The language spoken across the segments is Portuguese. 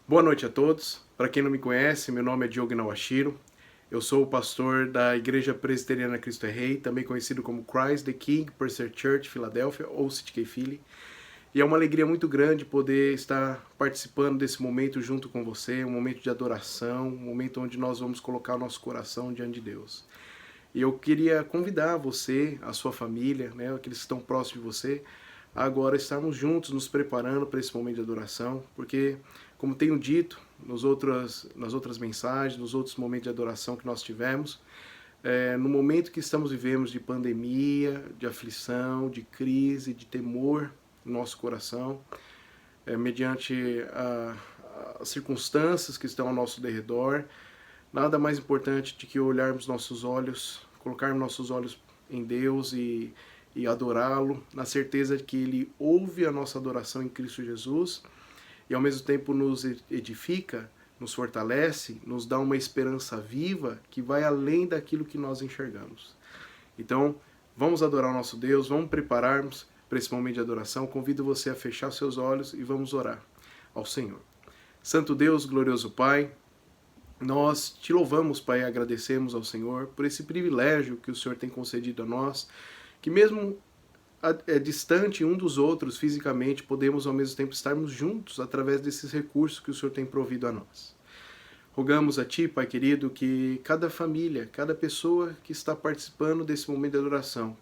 Boa noite a todos. Para quem não me conhece, meu nome é Diogo Nawashiro. Eu sou o pastor da Igreja Presbiteriana Cristo é Rei, também conhecido como Christ the King Presbyterian Church, Filadélfia, ou CTK Philly. E é uma alegria muito grande poder estar participando desse momento junto com você, um momento de adoração, um momento onde nós vamos colocar o nosso coração diante de Deus. E eu queria convidar você, a sua família, né, aqueles que estão próximos de você, a agora estarmos juntos, nos preparando para esse momento de adoração, porque, como tenho dito nas outras mensagens, nos outros momentos de adoração que nós tivemos, no momento que estamos vivendo de pandemia, de aflição, de crise, de temor no nosso coração, mediante as circunstâncias que estão ao nosso derredor, nada mais importante do que olharmos nossos olhos, colocarmos nossos olhos em Deus e adorá-lo, na certeza de que Ele ouve a nossa adoração em Cristo Jesus e ao mesmo tempo nos edifica, nos fortalece, nos dá uma esperança viva que vai além daquilo que nós enxergamos. Então, vamos adorar o nosso Deus, vamos prepararmos para esse momento de adoração. Convido você a fechar seus olhos e vamos orar ao Senhor. Santo Deus, glorioso Pai, nós te louvamos, Pai, e agradecemos ao Senhor por esse privilégio que o Senhor tem concedido a nós, que mesmo distante um dos outros fisicamente, podemos ao mesmo tempo estarmos juntos através desses recursos que o Senhor tem provido a nós. Rogamos a Ti, Pai querido, que cada família, cada pessoa que está participando desse momento de adoração,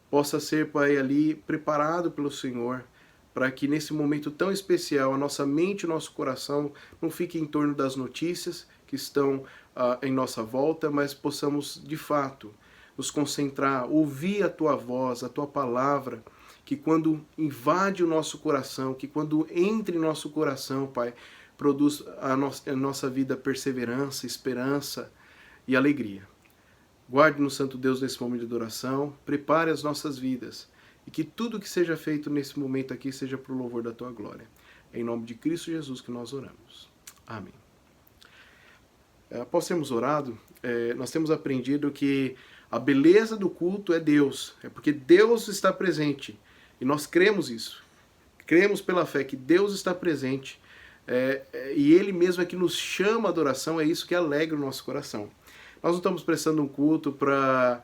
possa ser, Pai, ali preparado pelo Senhor, para que nesse momento tão especial a nossa mente e o nosso coração não fiquem em torno das notícias que estão em nossa volta, mas possamos de fato nos concentrar, ouvir a Tua voz, a Tua palavra, que quando invade o nosso coração, que quando entra em nosso coração, Pai, produz a nossa vida perseverança, esperança e alegria. Guarde-nos, Santo Deus, nesse momento de adoração, prepare as nossas vidas e que tudo que seja feito nesse momento aqui seja para o louvor da Tua glória. É em nome de Cristo Jesus que nós oramos. Amém. Após termos orado, nós temos aprendido que a beleza do culto é Deus, é porque Deus está presente e nós cremos isso. Cremos pela fé que Deus está presente e Ele mesmo é que nos chama a adoração, é isso que alegra o nosso coração. Nós não estamos prestando um culto para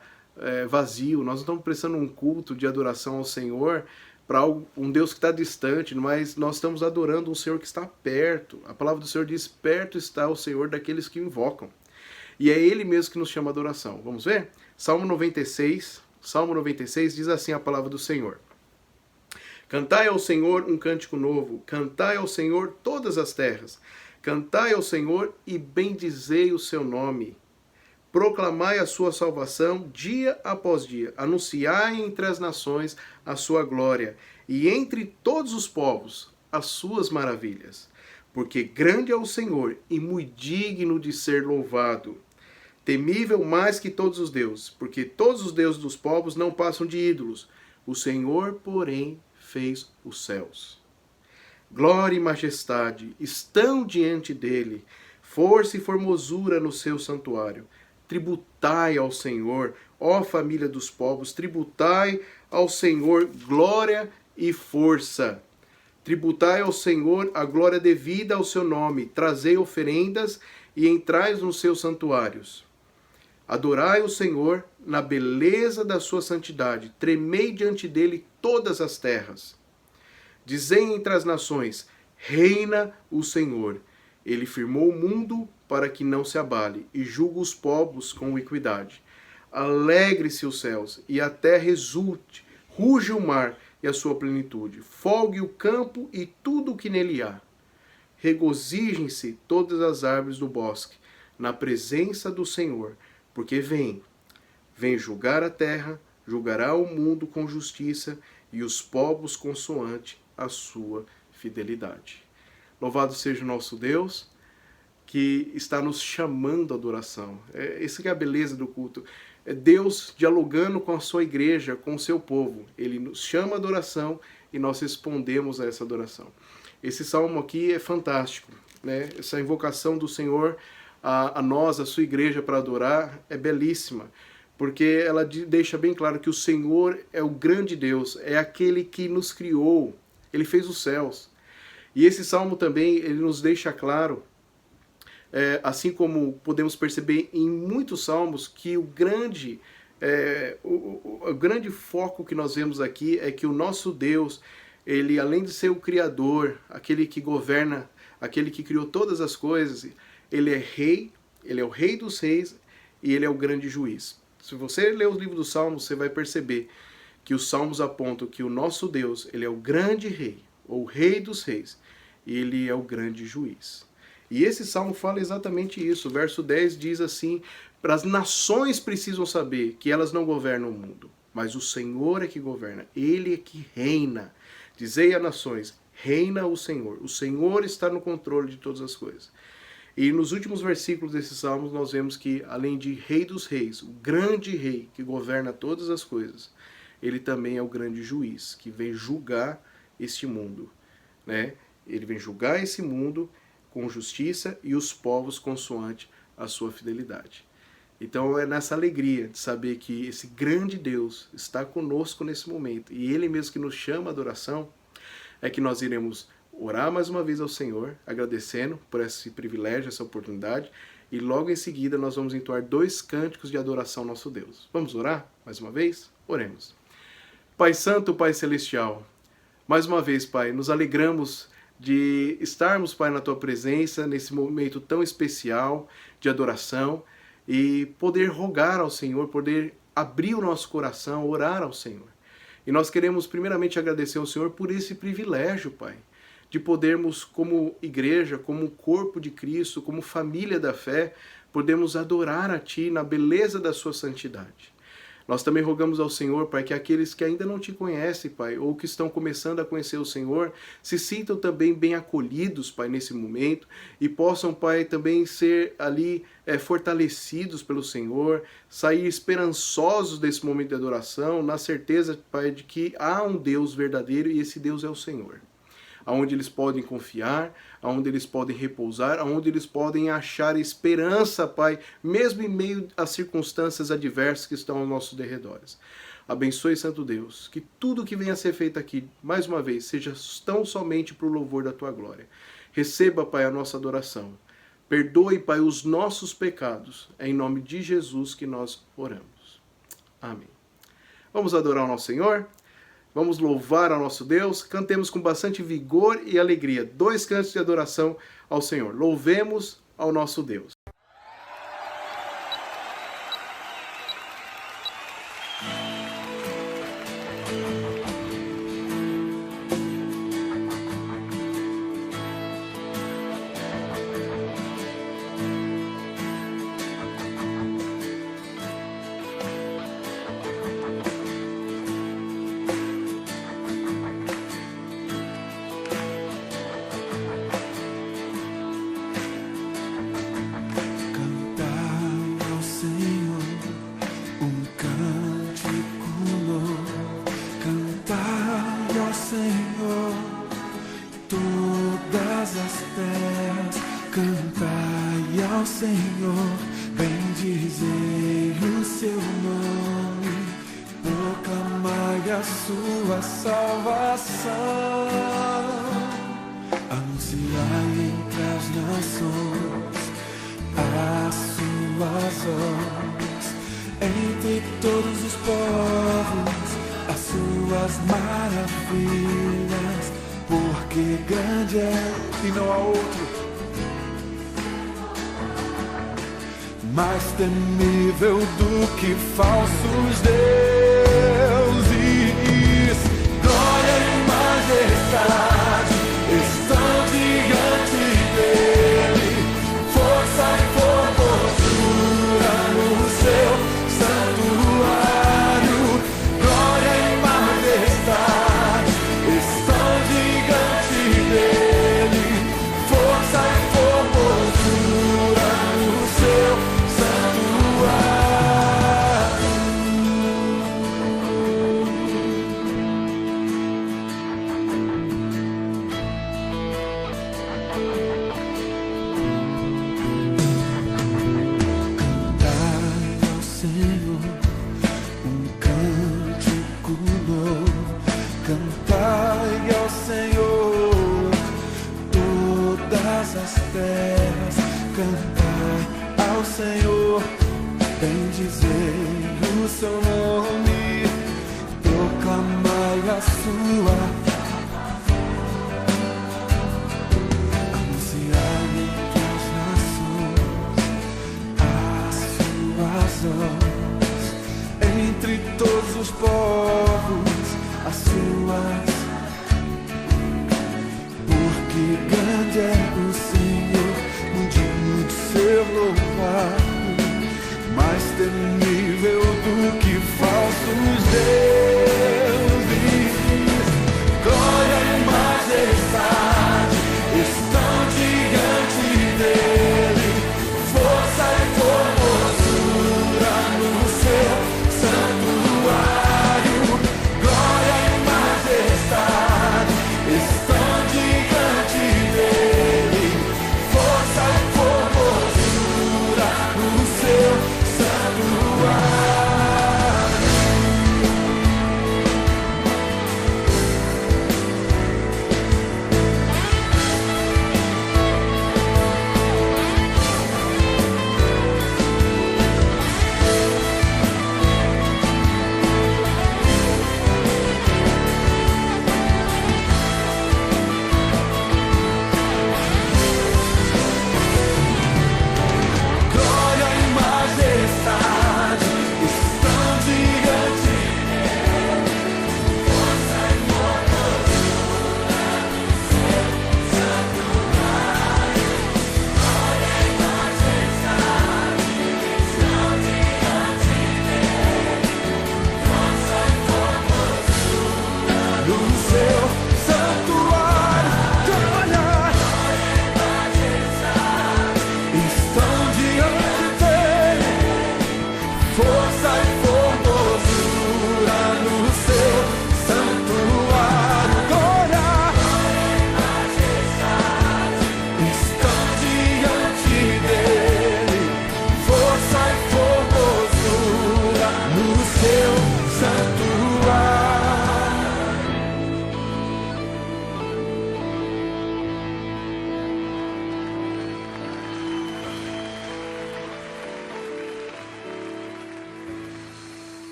vazio, nós não estamos prestando um culto de adoração ao Senhor para um Deus que está distante, mas nós estamos adorando um Senhor que está perto. A palavra do Senhor diz, perto está o Senhor daqueles que o invocam. E é Ele mesmo que nos chama a adoração. Vamos ver? Salmo 96 diz assim a palavra do Senhor. Cantai ao Senhor um cântico novo, cantai ao Senhor todas as terras, cantai ao Senhor e bendizei o seu nome. Proclamai a sua salvação dia após dia, anunciai entre as nações a sua glória, e entre todos os povos as suas maravilhas. Porque grande é o Senhor e muito digno de ser louvado. Temível mais que todos os deuses, porque todos os deuses dos povos não passam de ídolos. O Senhor, porém, fez os céus. Glória e majestade estão diante dele, força e formosura no seu santuário. Tributai ao Senhor, ó família dos povos, tributai ao Senhor glória e força. Tributai ao Senhor a glória devida ao seu nome, trazei oferendas e entrai nos seus santuários. Adorai o Senhor na beleza da sua santidade, tremei diante dele todas as terras. Dizei entre as nações, reina o Senhor. Ele firmou o mundo para que não se abale, e julga os povos com equidade. Alegre-se os céus, e a terra exulte, ruge o mar e a sua plenitude, folgue o campo e tudo o que nele há. Regozijem-se todas as árvores do bosque, na presença do Senhor, porque vem julgar a terra, julgará o mundo com justiça, e os povos consoante a sua fidelidade. Louvado seja o nosso Deus, que está nos chamando à adoração. Essa que é a beleza do culto. É Deus dialogando com a sua igreja, com o seu povo. Ele nos chama à adoração e nós respondemos a essa adoração. Esse salmo aqui é fantástico, né? Essa invocação do Senhor a nós, a sua igreja, para adorar, é belíssima. Porque ela deixa bem claro que o Senhor é o grande Deus, é aquele que nos criou. Ele fez os céus. E esse salmo também, ele nos deixa claro, assim como podemos perceber em muitos salmos, que o grande foco que nós vemos aqui é que o nosso Deus, ele, além de ser o Criador, aquele que governa, aquele que criou todas as coisas, ele é rei, ele é o Rei dos Reis e ele é o grande juiz. Se você ler os livros dos Salmos, você vai perceber que os Salmos apontam que o nosso Deus, ele é o grande rei, ou o Rei dos Reis, e ele é o grande juiz. E esse Salmo fala exatamente isso. O verso 10 diz assim: para as nações precisam saber que elas não governam o mundo, mas o Senhor é que governa, ele é que reina. Dizei a nações, reina o Senhor está no controle de todas as coisas. E nos últimos versículos desses salmos nós vemos que, além de Rei dos Reis, o grande rei que governa todas as coisas, ele também é o grande juiz, que vem julgar este mundo, né? Ele vem julgar esse mundo com justiça e os povos consoante a sua fidelidade. Então é nessa alegria de saber que esse grande Deus está conosco nesse momento, e Ele mesmo que nos chama à adoração, é que nós iremos orar mais uma vez ao Senhor, agradecendo por esse privilégio, essa oportunidade, e logo em seguida nós vamos entoar 2 cânticos de adoração ao nosso Deus. Vamos orar mais uma vez? Oremos. Pai Santo, Pai Celestial, mais uma vez, Pai, nos alegramos de estarmos, Pai, na Tua presença, nesse momento tão especial de adoração, e poder rogar ao Senhor, poder abrir o nosso coração, orar ao Senhor. E nós queremos primeiramente agradecer ao Senhor por esse privilégio, Pai, de podermos, como igreja, como corpo de Cristo, como família da fé, podermos adorar a Ti na beleza da Sua santidade. Nós também rogamos ao Senhor, Pai, que aqueles que ainda não Te conhecem, Pai, ou que estão começando a conhecer o Senhor, se sintam também bem acolhidos, Pai, nesse momento, e possam, Pai, também ser ali fortalecidos pelo Senhor, sair esperançosos desse momento de adoração, na certeza, Pai, de que há um Deus verdadeiro e esse Deus é o Senhor. Aonde eles podem confiar, aonde eles podem repousar, aonde eles podem achar esperança, Pai, mesmo em meio às circunstâncias adversas que estão aos nossos derredores. Abençoe, Santo Deus, que tudo que venha a ser feito aqui, mais uma vez, seja tão somente para o louvor da Tua glória. Receba, Pai, a nossa adoração. Perdoe, Pai, os nossos pecados. É em nome de Jesus que nós oramos. Amém. Vamos adorar o nosso Senhor? Vamos louvar ao nosso Deus, cantemos com bastante vigor e alegria 2 cantos de adoração ao Senhor. Louvemos ao nosso Deus. Cantai ao Senhor, bendizei o seu nome, proclamai a sua salvação, anunciai entre as nações as suas obras, entre todos os povos as suas maravilhas, porque grande é e não há outro, mais temível do que falsos deuses. Glória e majestade estão diante dele, força e formosura no seu santuário. Glória e majestade estão diante dele, força e formosura no seu santuário. as terras, cantai ao Senhor, bendizei o seu nome, proclamai a sua, anunciai entre as nações as suas obras, entre todos os povos as suas. Porque grande é o Senhor, digno de ser louvado, mais temível do que falsos deuses. Glória e majestade estão diante dele, força e formosura no seu santuário. Glória e majestade estão diante dele, força e formosura no seu santuário. Glória e majestade estão diante dele, força e formosura no seu santuário. Glória e majestade estão diante dele, força e formosura no seu santuário. Glória e majestade estão diante dele, força e formosura no seu santuário. Glória e majestade estão diante dele, força e formosura no seu santuário.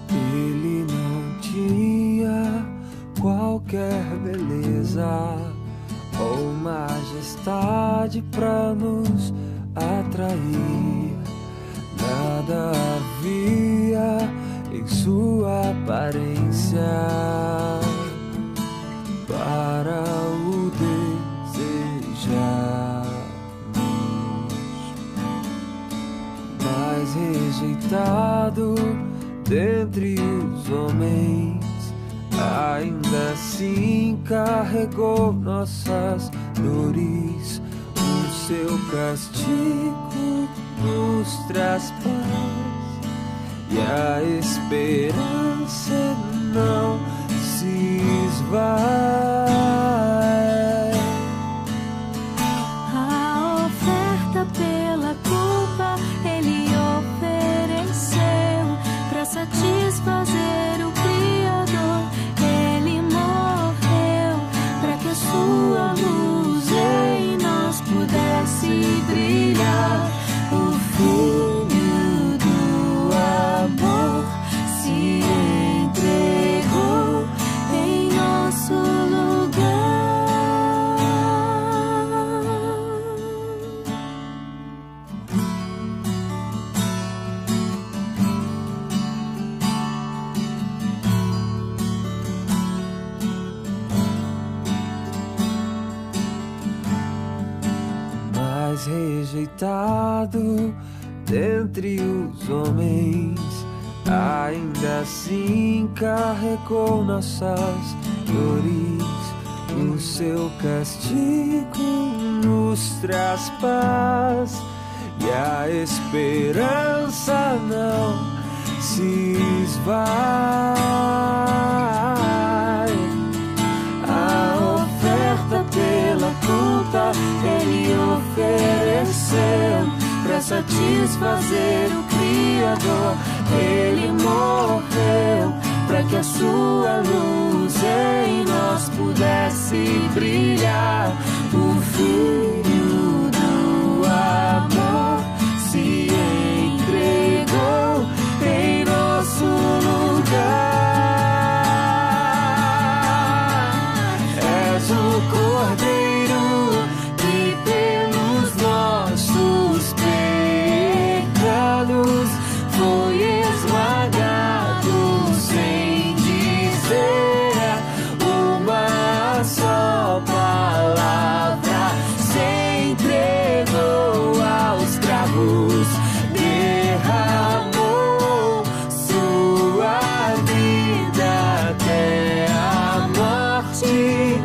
Ele não tinha qualquer beleza ou majestade pra nos atrair. Nada havia em sua aparência para o desejarmos, mas rejeitado dentre os homens, ainda assim carregou nossas dores. O seu castigo nos traz paz e a esperança não se esvai. A oferta pela culpa ele ofereceu pra satisfazer o Criador. Ele morreu pra que a sua luz em nós pudesse brilhar. O Filho do amor se entregou em nosso lugar. Mas rejeitado dentre os homens, ainda assim carregou nossas dores. O seu castigo nos traz paz e a esperança não se esvai. A oferta pela culpa satisfazer o Criador. Ele morreu para que a sua luz em nós pudesse brilhar. O Filho do amor se entregou em nosso lugar. És o Cordeiro que pelos nossos pecados foi esmagado sem dizer uma só palavra. Se entregou aos cravos, derramou sua vida até a morte,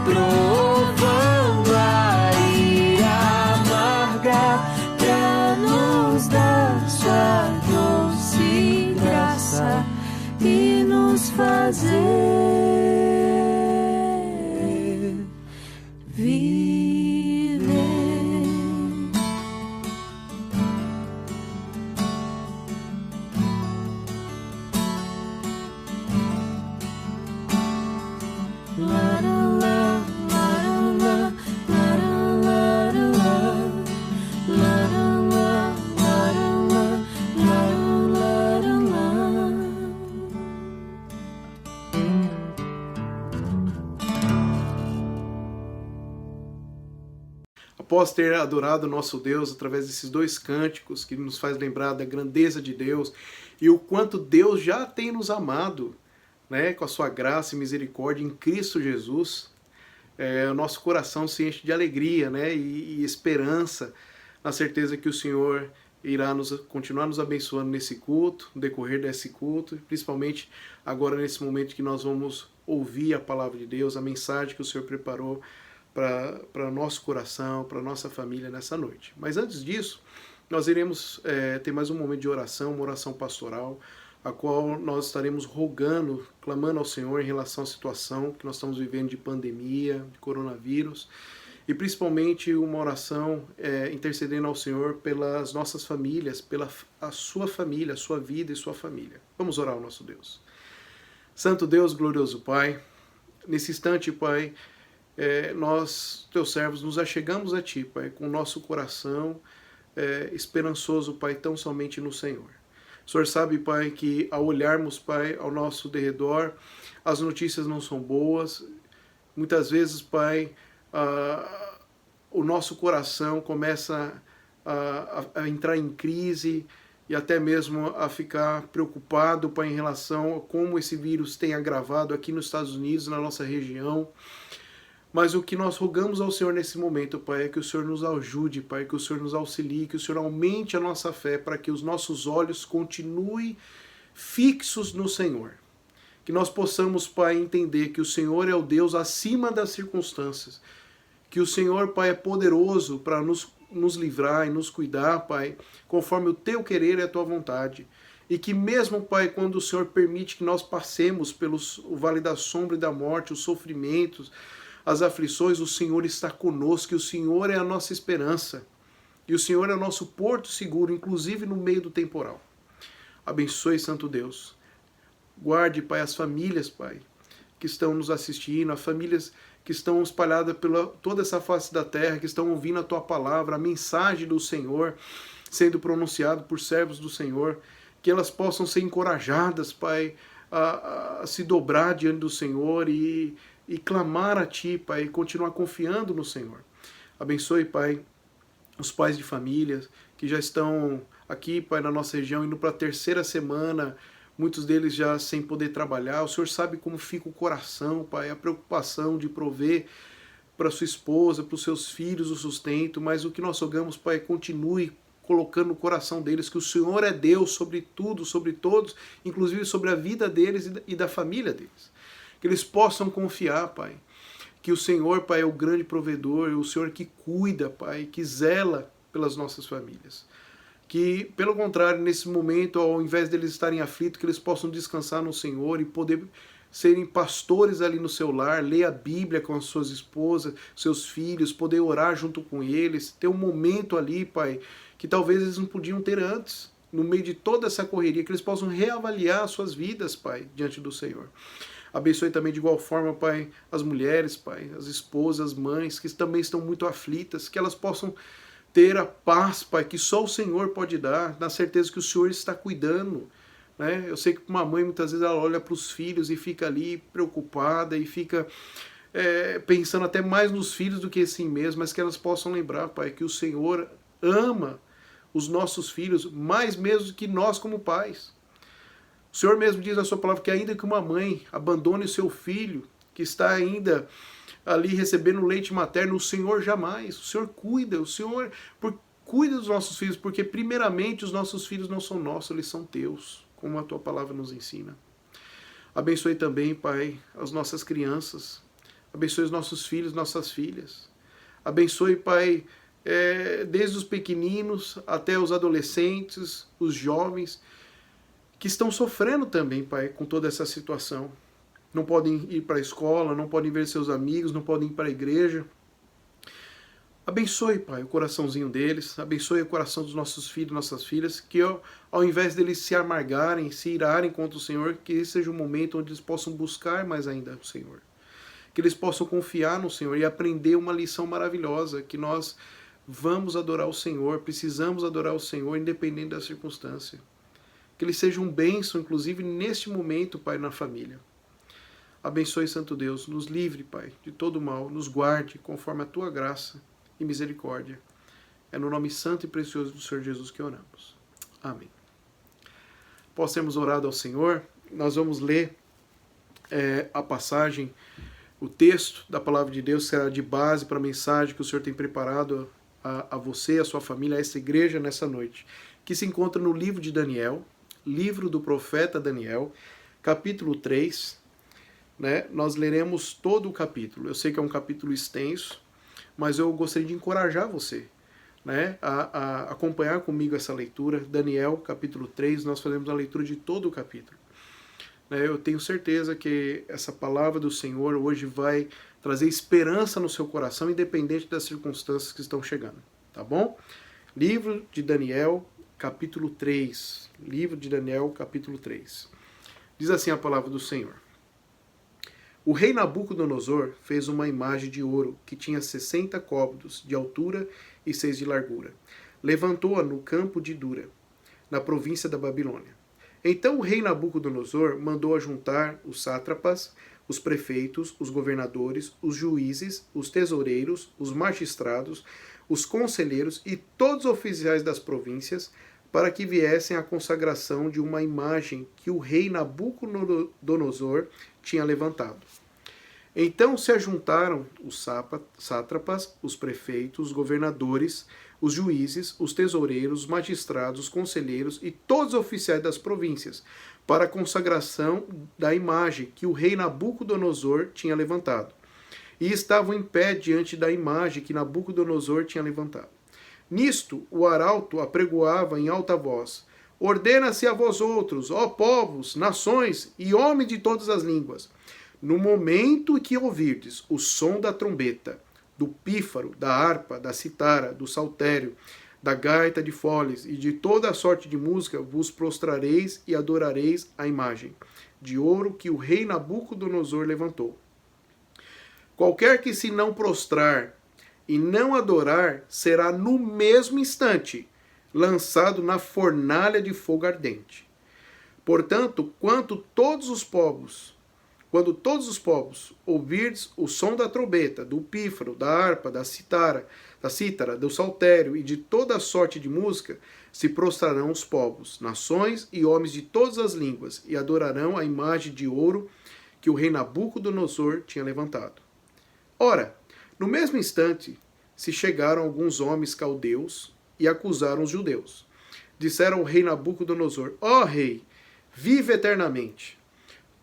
provando a ira amarga pra nos dar sua doce graça e nos fazer viver. La la la, la la la, la la la, la la la, la la la. Após ter adorado o nosso Deus através desses dois cânticos que nos faz lembrar da grandeza de Deus e o quanto Deus já tem nos amado, né, com a sua graça e misericórdia em Cristo Jesus, o nosso coração se enche de alegria, né, e esperança, na certeza que o Senhor irá continuar nos abençoando nesse culto, no decorrer desse culto, principalmente agora nesse momento que nós vamos ouvir a palavra de Deus, a mensagem que o Senhor preparou para nosso coração, para nossa família nessa noite. Mas antes disso, nós iremos ter mais um momento de oração, uma oração pastoral, a qual nós estaremos rogando, clamando ao Senhor em relação à situação que nós estamos vivendo de pandemia, de coronavírus, e principalmente uma oração intercedendo ao Senhor pelas nossas famílias, pela a sua família, a sua vida e sua família. Vamos orar ao nosso Deus. Santo Deus, glorioso Pai, nesse instante, Pai, nós, teus servos, nos achegamos a Ti, Pai, com o nosso coração esperançoso, Pai, tão somente no Senhor. O Senhor sabe, Pai, que ao olharmos, Pai, ao nosso derredor, as notícias não são boas. Muitas vezes, Pai, o nosso coração começa a entrar em crise e até mesmo a ficar preocupado, Pai, em relação a como esse vírus tem agravado aqui nos Estados Unidos, na nossa região. Mas o que nós rogamos ao Senhor nesse momento, Pai, é que o Senhor nos ajude, Pai, que o Senhor nos auxilie, que o Senhor aumente a nossa fé para que os nossos olhos continuem fixos no Senhor. Que nós possamos, Pai, entender que o Senhor é o Deus acima das circunstâncias. Que o Senhor, Pai, é poderoso para nos livrar e nos cuidar, Pai, conforme o Teu querer e a Tua vontade. E que mesmo, Pai, quando o Senhor permite que nós passemos pelo vale da sombra e da morte, os sofrimentos, as aflições, o Senhor está conosco, e o Senhor é a nossa esperança. E o Senhor é o nosso porto seguro, inclusive no meio do temporal. Abençoe, Santo Deus. Guarde, Pai, as famílias, Pai, que estão nos assistindo, as famílias que estão espalhadas pela toda essa face da terra, que estão ouvindo a Tua palavra, a mensagem do Senhor sendo pronunciado por servos do Senhor, que elas possam ser encorajadas, Pai, a se dobrar diante do Senhor e clamar a Ti, Pai, e continuar confiando no Senhor. Abençoe, Pai, os pais de famílias que já estão aqui, Pai, na nossa região, indo para a terceira semana, muitos deles já sem poder trabalhar. O Senhor sabe como fica o coração, Pai, a preocupação de prover para sua esposa, para os seus filhos o sustento, mas o que nós rogamos, Pai, continue colocando no coração deles que o Senhor é Deus sobre tudo, sobre todos, inclusive sobre a vida deles e da família deles. Que eles possam confiar, Pai, que o Senhor, Pai, é o grande provedor, o Senhor que cuida, Pai, que zela pelas nossas famílias. Que, pelo contrário, nesse momento, ao invés deles estarem aflitos, que eles possam descansar no Senhor e poder serem pastores ali no seu lar, ler a Bíblia com as suas esposas, seus filhos, poder orar junto com eles, ter um momento ali, Pai, que talvez eles não podiam ter antes, no meio de toda essa correria, que eles possam reavaliar suas vidas, Pai, diante do Senhor. Abençoe também de igual forma, Pai, as mulheres, Pai, as esposas, as mães, que também estão muito aflitas, que elas possam ter a paz, Pai, que só o Senhor pode dar, na certeza que o Senhor está cuidando. Né? Eu sei que uma mãe, muitas vezes, ela olha para os filhos e fica ali preocupada e fica pensando até mais nos filhos do que em si mesmo, mas que elas possam lembrar, Pai, que o Senhor ama os nossos filhos mais mesmo que nós como pais. O Senhor mesmo diz na sua palavra que ainda que uma mãe abandone o seu filho, que está ainda ali recebendo leite materno, o Senhor jamais. O Senhor cuida, o Senhor cuida dos nossos filhos, porque primeiramente os nossos filhos não são nossos, eles são teus, como a tua palavra nos ensina. Abençoe também, Pai, as nossas crianças. Abençoe os nossos filhos, nossas filhas. Abençoe, Pai, desde os pequeninos até os adolescentes, os jovens, que estão sofrendo também, Pai, com toda essa situação. Não podem ir para a escola, não podem ver seus amigos, não podem ir para a igreja. Abençoe, Pai, o coraçãozinho deles, abençoe o coração dos nossos filhos, nossas filhas, que ao invés deles se amargarem, se irarem contra o Senhor, que esse seja um momento onde eles possam buscar mais ainda o Senhor. Que eles possam confiar no Senhor e aprender uma lição maravilhosa, que nós vamos adorar o Senhor, precisamos adorar o Senhor, independente da circunstância. Que eles sejam um bênção, inclusive, neste momento, Pai, na família. Abençoe, Santo Deus, nos livre, Pai, de todo mal, nos guarde, conforme a Tua graça e misericórdia. É no nome santo e precioso do Senhor Jesus que oramos. Amém. Após termos orado ao Senhor, nós vamos ler a passagem, o texto da palavra de Deus, que será de base para a mensagem que o Senhor tem preparado a você, a sua família, a essa igreja nessa noite, que se encontra no livro de Daniel, livro do profeta Daniel, capítulo 3. Né? Nós leremos todo o capítulo. Eu sei que é um capítulo extenso, mas eu gostaria de encorajar você, né, a acompanhar comigo essa leitura. Daniel, capítulo 3, nós fazemos a leitura de todo o capítulo. Eu tenho certeza que essa palavra do Senhor hoje vai trazer esperança no seu coração, independente das circunstâncias que estão chegando. Tá bom? Livro de Daniel, capítulo 3. Livro de Daniel, capítulo 3. Diz assim a palavra do Senhor. O rei Nabucodonosor fez uma imagem de ouro que tinha 60 côvados de altura e 6 de largura. Levantou-a no campo de Dura, na província da Babilônia. Então o rei Nabucodonosor mandou ajuntar os sátrapas, os prefeitos, os governadores, os juízes, os tesoureiros, os magistrados, os conselheiros e todos os oficiais das províncias para que viessem à consagração de uma imagem que o rei Nabucodonosor tinha levantado. Então se ajuntaram os sátrapas, os prefeitos, os governadores, os juízes, os tesoureiros, os magistrados, os conselheiros e todos os oficiais das províncias para a consagração da imagem que o rei Nabucodonosor tinha levantado. E estavam em pé diante da imagem que Nabucodonosor tinha levantado. Nisto, o arauto apregoava em alta voz: Ordena-se a vós outros, ó povos, nações e homens de todas as línguas, no momento que ouvirdes o som da trombeta, do pífaro, da harpa, da citara, do saltério, da gaita de foles e de toda a sorte de música, vos prostrareis e adorareis a imagem de ouro que o rei Nabucodonosor levantou. Qualquer que se não prostrar e não adorar, será no mesmo instante lançado na fornalha de fogo ardente. Portanto, quando todos os povos ouvirdes o som da trombeta, do pífaro, da harpa, da cítara, do saltério e de toda a sorte de música, se prostrarão os povos, nações e homens de todas as línguas, e adorarão a imagem de ouro que o rei Nabucodonosor tinha levantado. Ora, no mesmo instante, se chegaram alguns homens caldeus e acusaram os judeus. Disseram ao rei Nabucodonosor: Ó rei, vive eternamente.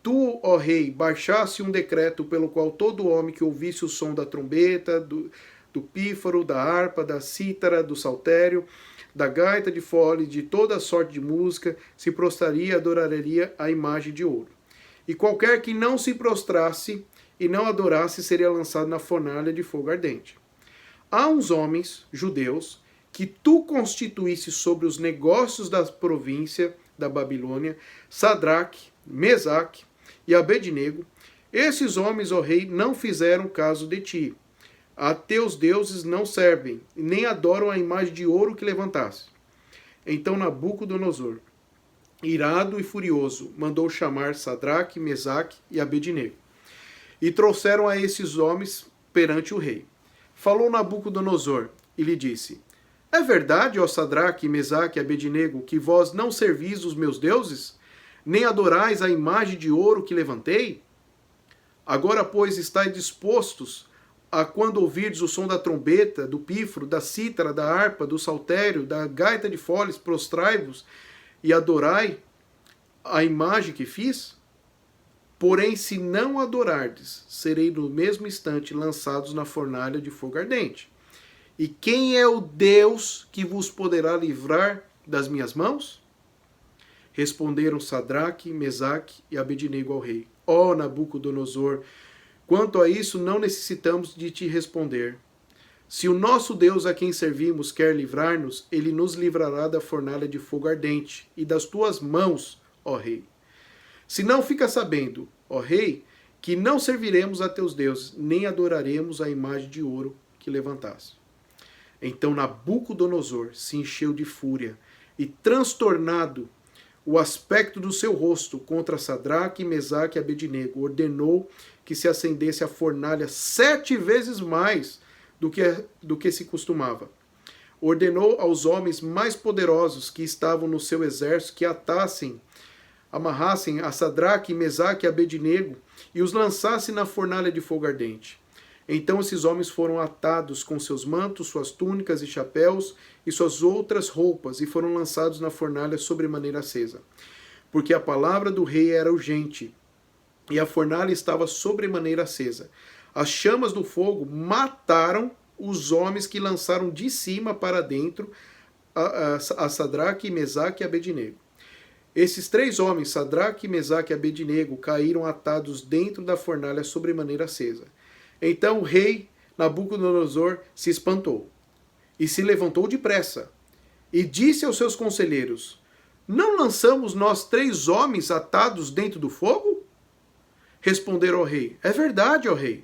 Tu, ó rei, baixaste um decreto pelo qual todo homem que ouvisse o som da trombeta, do pífaro, da harpa, da cítara, do saltério, da gaita de fole, de toda a sorte de música, se prostraria e adoraria a imagem de ouro. E qualquer que não se prostrasse e não adorasse seria lançado na fornalha de fogo ardente. Há uns homens judeus que tu constituísse sobre os negócios da província da Babilônia Sadraque, Mesaque e Abednego. Esses homens, ó rei, não fizeram caso de ti. A teus deuses não servem, nem adoram a imagem de ouro que levantaste. Então Nabucodonosor, irado e furioso, mandou chamar Sadraque, Mesaque e Abednego. E trouxeram a esses homens perante o rei. Falou Nabucodonosor e lhe disse: É verdade, ó Sadraque, Mesaque e Abednego, que vós não servis os meus deuses, nem adorais a imagem de ouro que levantei? Agora, pois, estáis dispostos a, quando ouvirdes o som da trombeta, do pífaro, da cítara, da harpa, do saltério, da gaita de foles, prostrai-vos e adorai a imagem que fiz? Porém, se não adorardes, serei no mesmo instante lançados na fornalha de fogo ardente. E quem é o Deus que vos poderá livrar das minhas mãos? Responderam Sadraque, Mesaque e Abednego ao rei: Ó Nabucodonosor, quanto a isso não necessitamos de te responder. Se o nosso Deus a quem servimos quer livrar-nos, ele nos livrará da fornalha de fogo ardente e das tuas mãos, ó rei. Se não, fica sabendo, ó rei, que não serviremos a teus deuses, nem adoraremos a imagem de ouro que levantaste. Então Nabucodonosor se encheu de fúria e, transtornado o aspecto do seu rosto contra Sadraque, Mesaque e Abednego, ordenou que se acendesse a fornalha 7 vezes mais do que se costumava. Ordenou aos homens mais poderosos que estavam no seu exército que amarrassem a Sadraque, Mesaque e Abednego e os lançassem na fornalha de fogo ardente. Então esses homens foram atados com seus mantos, suas túnicas e chapéus e suas outras roupas e foram lançados na fornalha sobremaneira acesa. Porque a palavra do rei era urgente e a fornalha estava sobremaneira acesa. As chamas do fogo mataram os homens que lançaram de cima para dentro a Sadraque, Mesaque e Abednego. Esses 3 homens, Sadraque, Mesaque e Abednego, caíram atados dentro da fornalha sobremaneira acesa. Então o rei Nabucodonosor se espantou e se levantou depressa e disse aos seus conselheiros: Não lançamos nós 3 homens atados dentro do fogo? Responderam ao rei: É verdade, ó rei.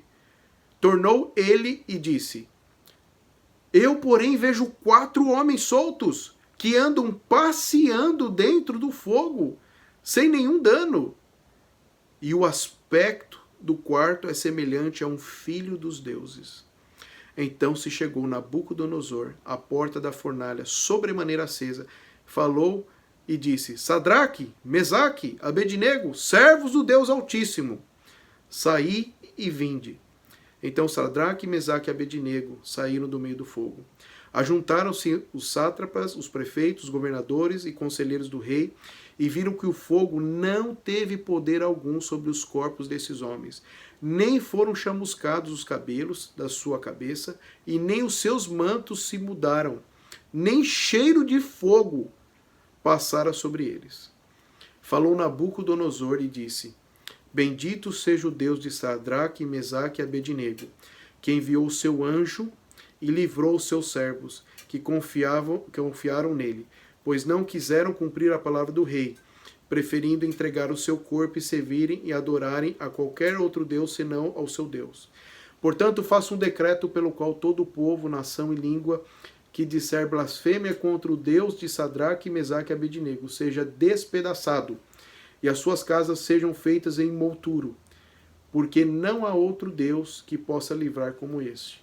Tornou ele e disse: Eu, porém, vejo 4 homens soltos que andam passeando dentro do fogo, sem nenhum dano. E o aspecto do quarto é semelhante a um filho dos deuses. Então se chegou Nabucodonosor à porta da fornalha sobremaneira acesa, falou e disse: Sadraque, Mesaque, Abednego, servos do Deus Altíssimo, saí e vinde. Então Sadraque, Mesaque e Abednego saíram do meio do fogo. Ajuntaram-se os sátrapas, os prefeitos, os governadores e conselheiros do rei, e viram que o fogo não teve poder algum sobre os corpos desses homens, nem foram chamuscados os cabelos da sua cabeça, e nem os seus mantos se mudaram, nem cheiro de fogo passara sobre eles. Falou Nabucodonosor e disse: Bendito seja o Deus de Sadraque, Mesaque e Abednego, que enviou o seu anjo e livrou os seus servos, que confiaram nele, pois não quiseram cumprir a palavra do rei, preferindo entregar o seu corpo e servirem e adorarem a qualquer outro Deus senão ao seu Deus. Portanto, faço um decreto pelo qual todo o povo, nação e língua que disser blasfêmia contra o Deus de Sadraque, Mesaque e Abednego seja despedaçado, e as suas casas sejam feitas em monturo, porque não há outro Deus que possa livrar como este.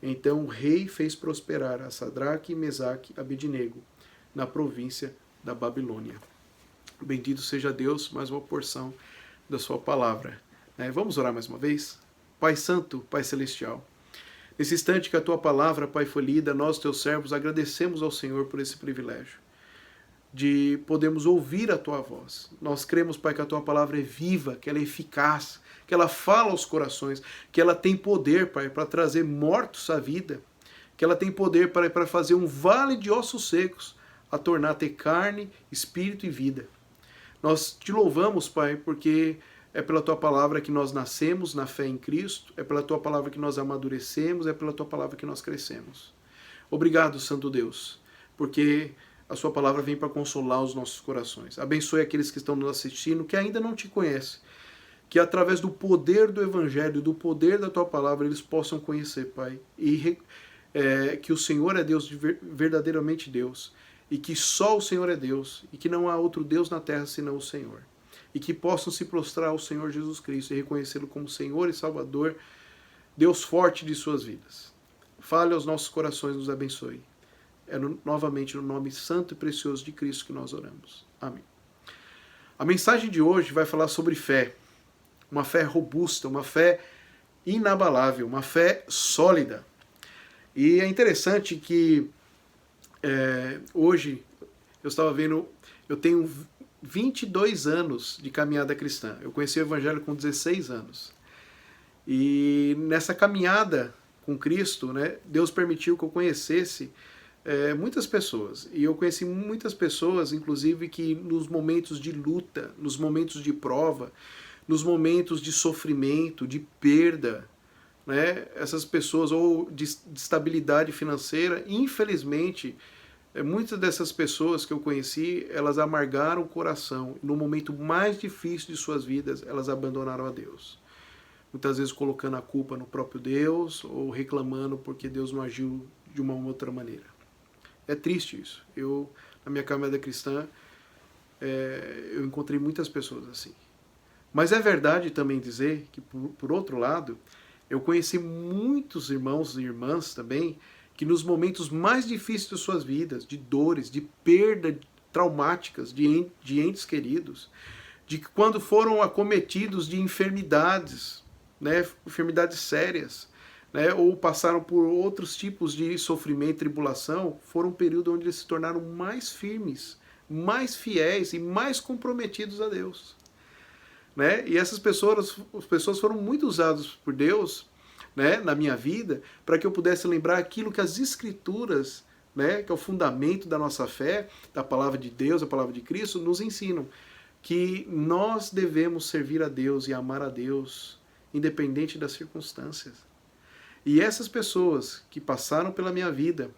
Então o rei fez prosperar a Sadraque, Mesaque e Abednego na província da Babilônia. Bendito seja Deus, mais uma porção da sua palavra. Vamos orar mais uma vez? Pai Santo, Pai Celestial, nesse instante que a tua palavra, Pai, foi lida, nós, teus servos, agradecemos ao Senhor por esse privilégio de podermos ouvir a tua voz. Nós cremos, Pai, que a tua palavra é viva, que ela é eficaz, que ela fala aos corações, que ela tem poder, Pai, para trazer mortos à vida, que ela tem poder, Pai, para fazer um vale de ossos secos, a tornar ter carne, espírito e vida. Nós te louvamos, Pai, porque é pela tua palavra que nós nascemos na fé em Cristo, é pela tua palavra que nós amadurecemos, é pela tua palavra que nós crescemos. Obrigado, Santo Deus, porque a sua palavra vem para consolar os nossos corações. Abençoe aqueles que estão nos assistindo, que ainda não te conhecem, que através do poder do Evangelho, do poder da tua palavra, eles possam conhecer, Pai, e que o Senhor é Deus, verdadeiramente Deus, e que só o Senhor é Deus, e que não há outro Deus na terra senão o Senhor. E que possam se prostrar ao Senhor Jesus Cristo e reconhecê-lo como Senhor e Salvador, Deus forte de suas vidas. Fale aos nossos corações, nos abençoe. É novamente no nome santo e precioso de Cristo que nós oramos. Amém. A mensagem de hoje vai falar sobre fé. Uma fé robusta, uma fé inabalável, uma fé sólida. E é interessante que hoje eu estava vendo, eu tenho 22 anos de caminhada cristã. Eu conheci o Evangelho com 16 anos. E nessa caminhada com Cristo, né, Deus permitiu que eu conhecesse muitas pessoas. E eu conheci muitas pessoas, inclusive, que nos momentos de luta, nos momentos de prova, nos momentos de sofrimento, de perda, né, essas pessoas, ou de estabilidade financeira, infelizmente, muitas dessas pessoas que eu conheci, elas amargaram o coração. No momento mais difícil de suas vidas, elas abandonaram a Deus. Muitas vezes colocando a culpa no próprio Deus, ou reclamando porque Deus não agiu de uma outra maneira. É triste isso. Eu, na minha caminhada cristã, eu encontrei muitas pessoas assim. Mas é verdade também dizer que, por outro lado, eu conheci muitos irmãos e irmãs também, que nos momentos mais difíceis de suas vidas, de dores, de perda traumáticas de entes queridos, de que quando foram acometidos de enfermidades, né, enfermidades sérias, né, ou passaram por outros tipos de sofrimento e tribulação, foram um período onde eles se tornaram mais firmes, mais fiéis e mais comprometidos a Deus. Né? E essas pessoas foram muito usadas por Deus, né, na minha vida, para que eu pudesse lembrar aquilo que as Escrituras, né, que é o fundamento da nossa fé, da palavra de Deus, a palavra de Cristo, nos ensinam. Que nós devemos servir a Deus e amar a Deus, independente das circunstâncias. E essas pessoas que passaram pela minha vida,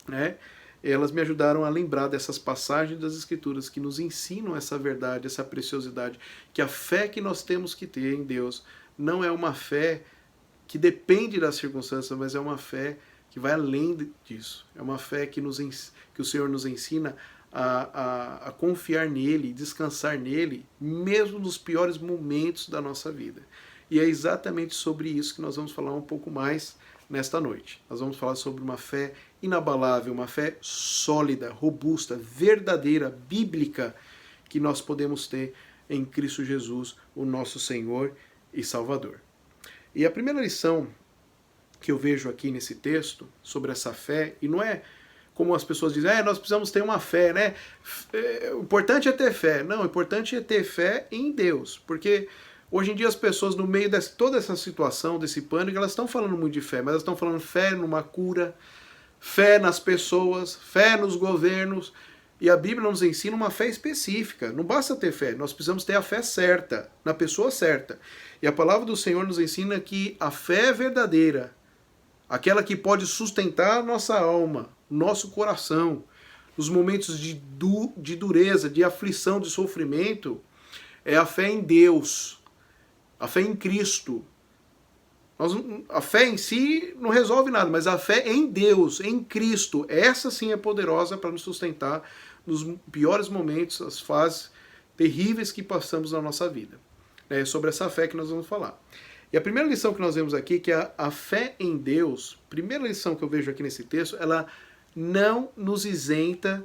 né, elas me ajudaram a lembrar dessas passagens das Escrituras que nos ensinam essa verdade, essa preciosidade, que a fé que nós temos que ter em Deus não é uma fé que depende das circunstâncias, mas é uma fé que vai além disso. É uma fé que o Senhor nos ensina a confiar nele, descansar nele, mesmo nos piores momentos da nossa vida. E é exatamente sobre isso que nós vamos falar um pouco mais nesta noite. Nós vamos falar sobre uma fé inabalável, uma fé sólida, robusta, verdadeira, bíblica, que nós podemos ter em Cristo Jesus, o nosso Senhor e Salvador. E a primeira lição que eu vejo aqui nesse texto sobre essa fé, e não é como as pessoas dizem, nós precisamos ter uma fé, né? O importante é ter fé. Não, o importante é ter fé em Deus, porque hoje em dia as pessoas, no meio de toda essa situação, desse pânico, elas estão falando muito de fé, mas elas estão falando fé numa cura, fé nas pessoas, fé nos governos, e a Bíblia nos ensina uma fé específica. Não basta ter fé, nós precisamos ter a fé certa, na pessoa certa. E a palavra do Senhor nos ensina que a fé é verdadeira, aquela que pode sustentar a nossa alma, nosso coração, nos momentos de dureza, de aflição, de sofrimento, é a fé em Deus, a fé em Cristo. A fé em si não resolve nada, mas a fé em Deus, em Cristo, essa sim é poderosa para nos sustentar nos piores momentos, as fases terríveis que passamos na nossa vida. É sobre essa fé que nós vamos falar. E a primeira lição que nós vemos aqui, que é a fé em Deus, primeira lição que eu vejo aqui nesse texto, ela não nos isenta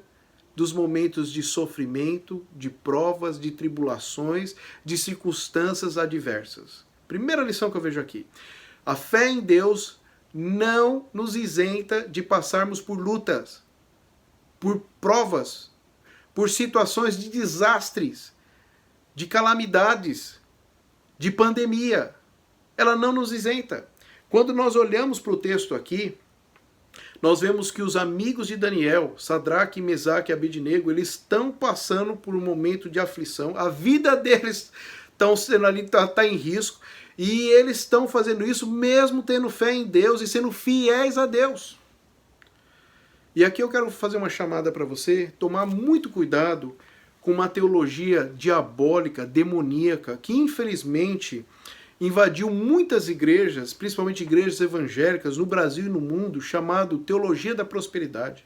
dos momentos de sofrimento, de provas, de tribulações, de circunstâncias adversas. Primeira lição que eu vejo aqui. A fé em Deus não nos isenta de passarmos por lutas, por provas, por situações de desastres, de calamidades, de pandemia. Ela não nos isenta. Quando nós olhamos para o texto aqui, nós vemos que os amigos de Daniel, Sadraque, Mesaque e Abednego, eles estão passando por um momento de aflição. A vida deles está em risco. E eles estão fazendo isso mesmo tendo fé em Deus e sendo fiéis a Deus. E aqui eu quero fazer uma chamada para você tomar muito cuidado com uma teologia diabólica, demoníaca, que infelizmente invadiu muitas igrejas, principalmente igrejas evangélicas no Brasil e no mundo, chamado teologia da prosperidade.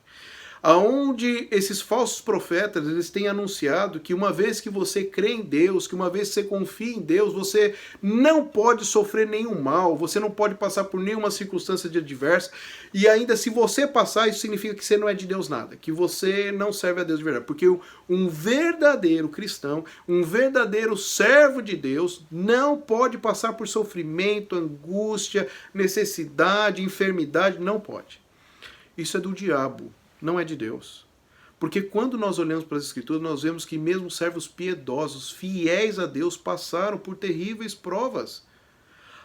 Aonde esses falsos profetas, eles têm anunciado que uma vez que você crê em Deus, que uma vez que você confia em Deus, você não pode sofrer nenhum mal, você não pode passar por nenhuma circunstância de adversa, e ainda se você passar, isso significa que você não é de Deus nada, que você não serve a Deus de verdade, porque um verdadeiro cristão, um verdadeiro servo de Deus, não pode passar por sofrimento, angústia, necessidade, enfermidade, não pode. Isso é do diabo. Não é de Deus. Porque quando nós olhamos para as Escrituras, nós vemos que mesmo servos piedosos, fiéis a Deus, passaram por terríveis provas.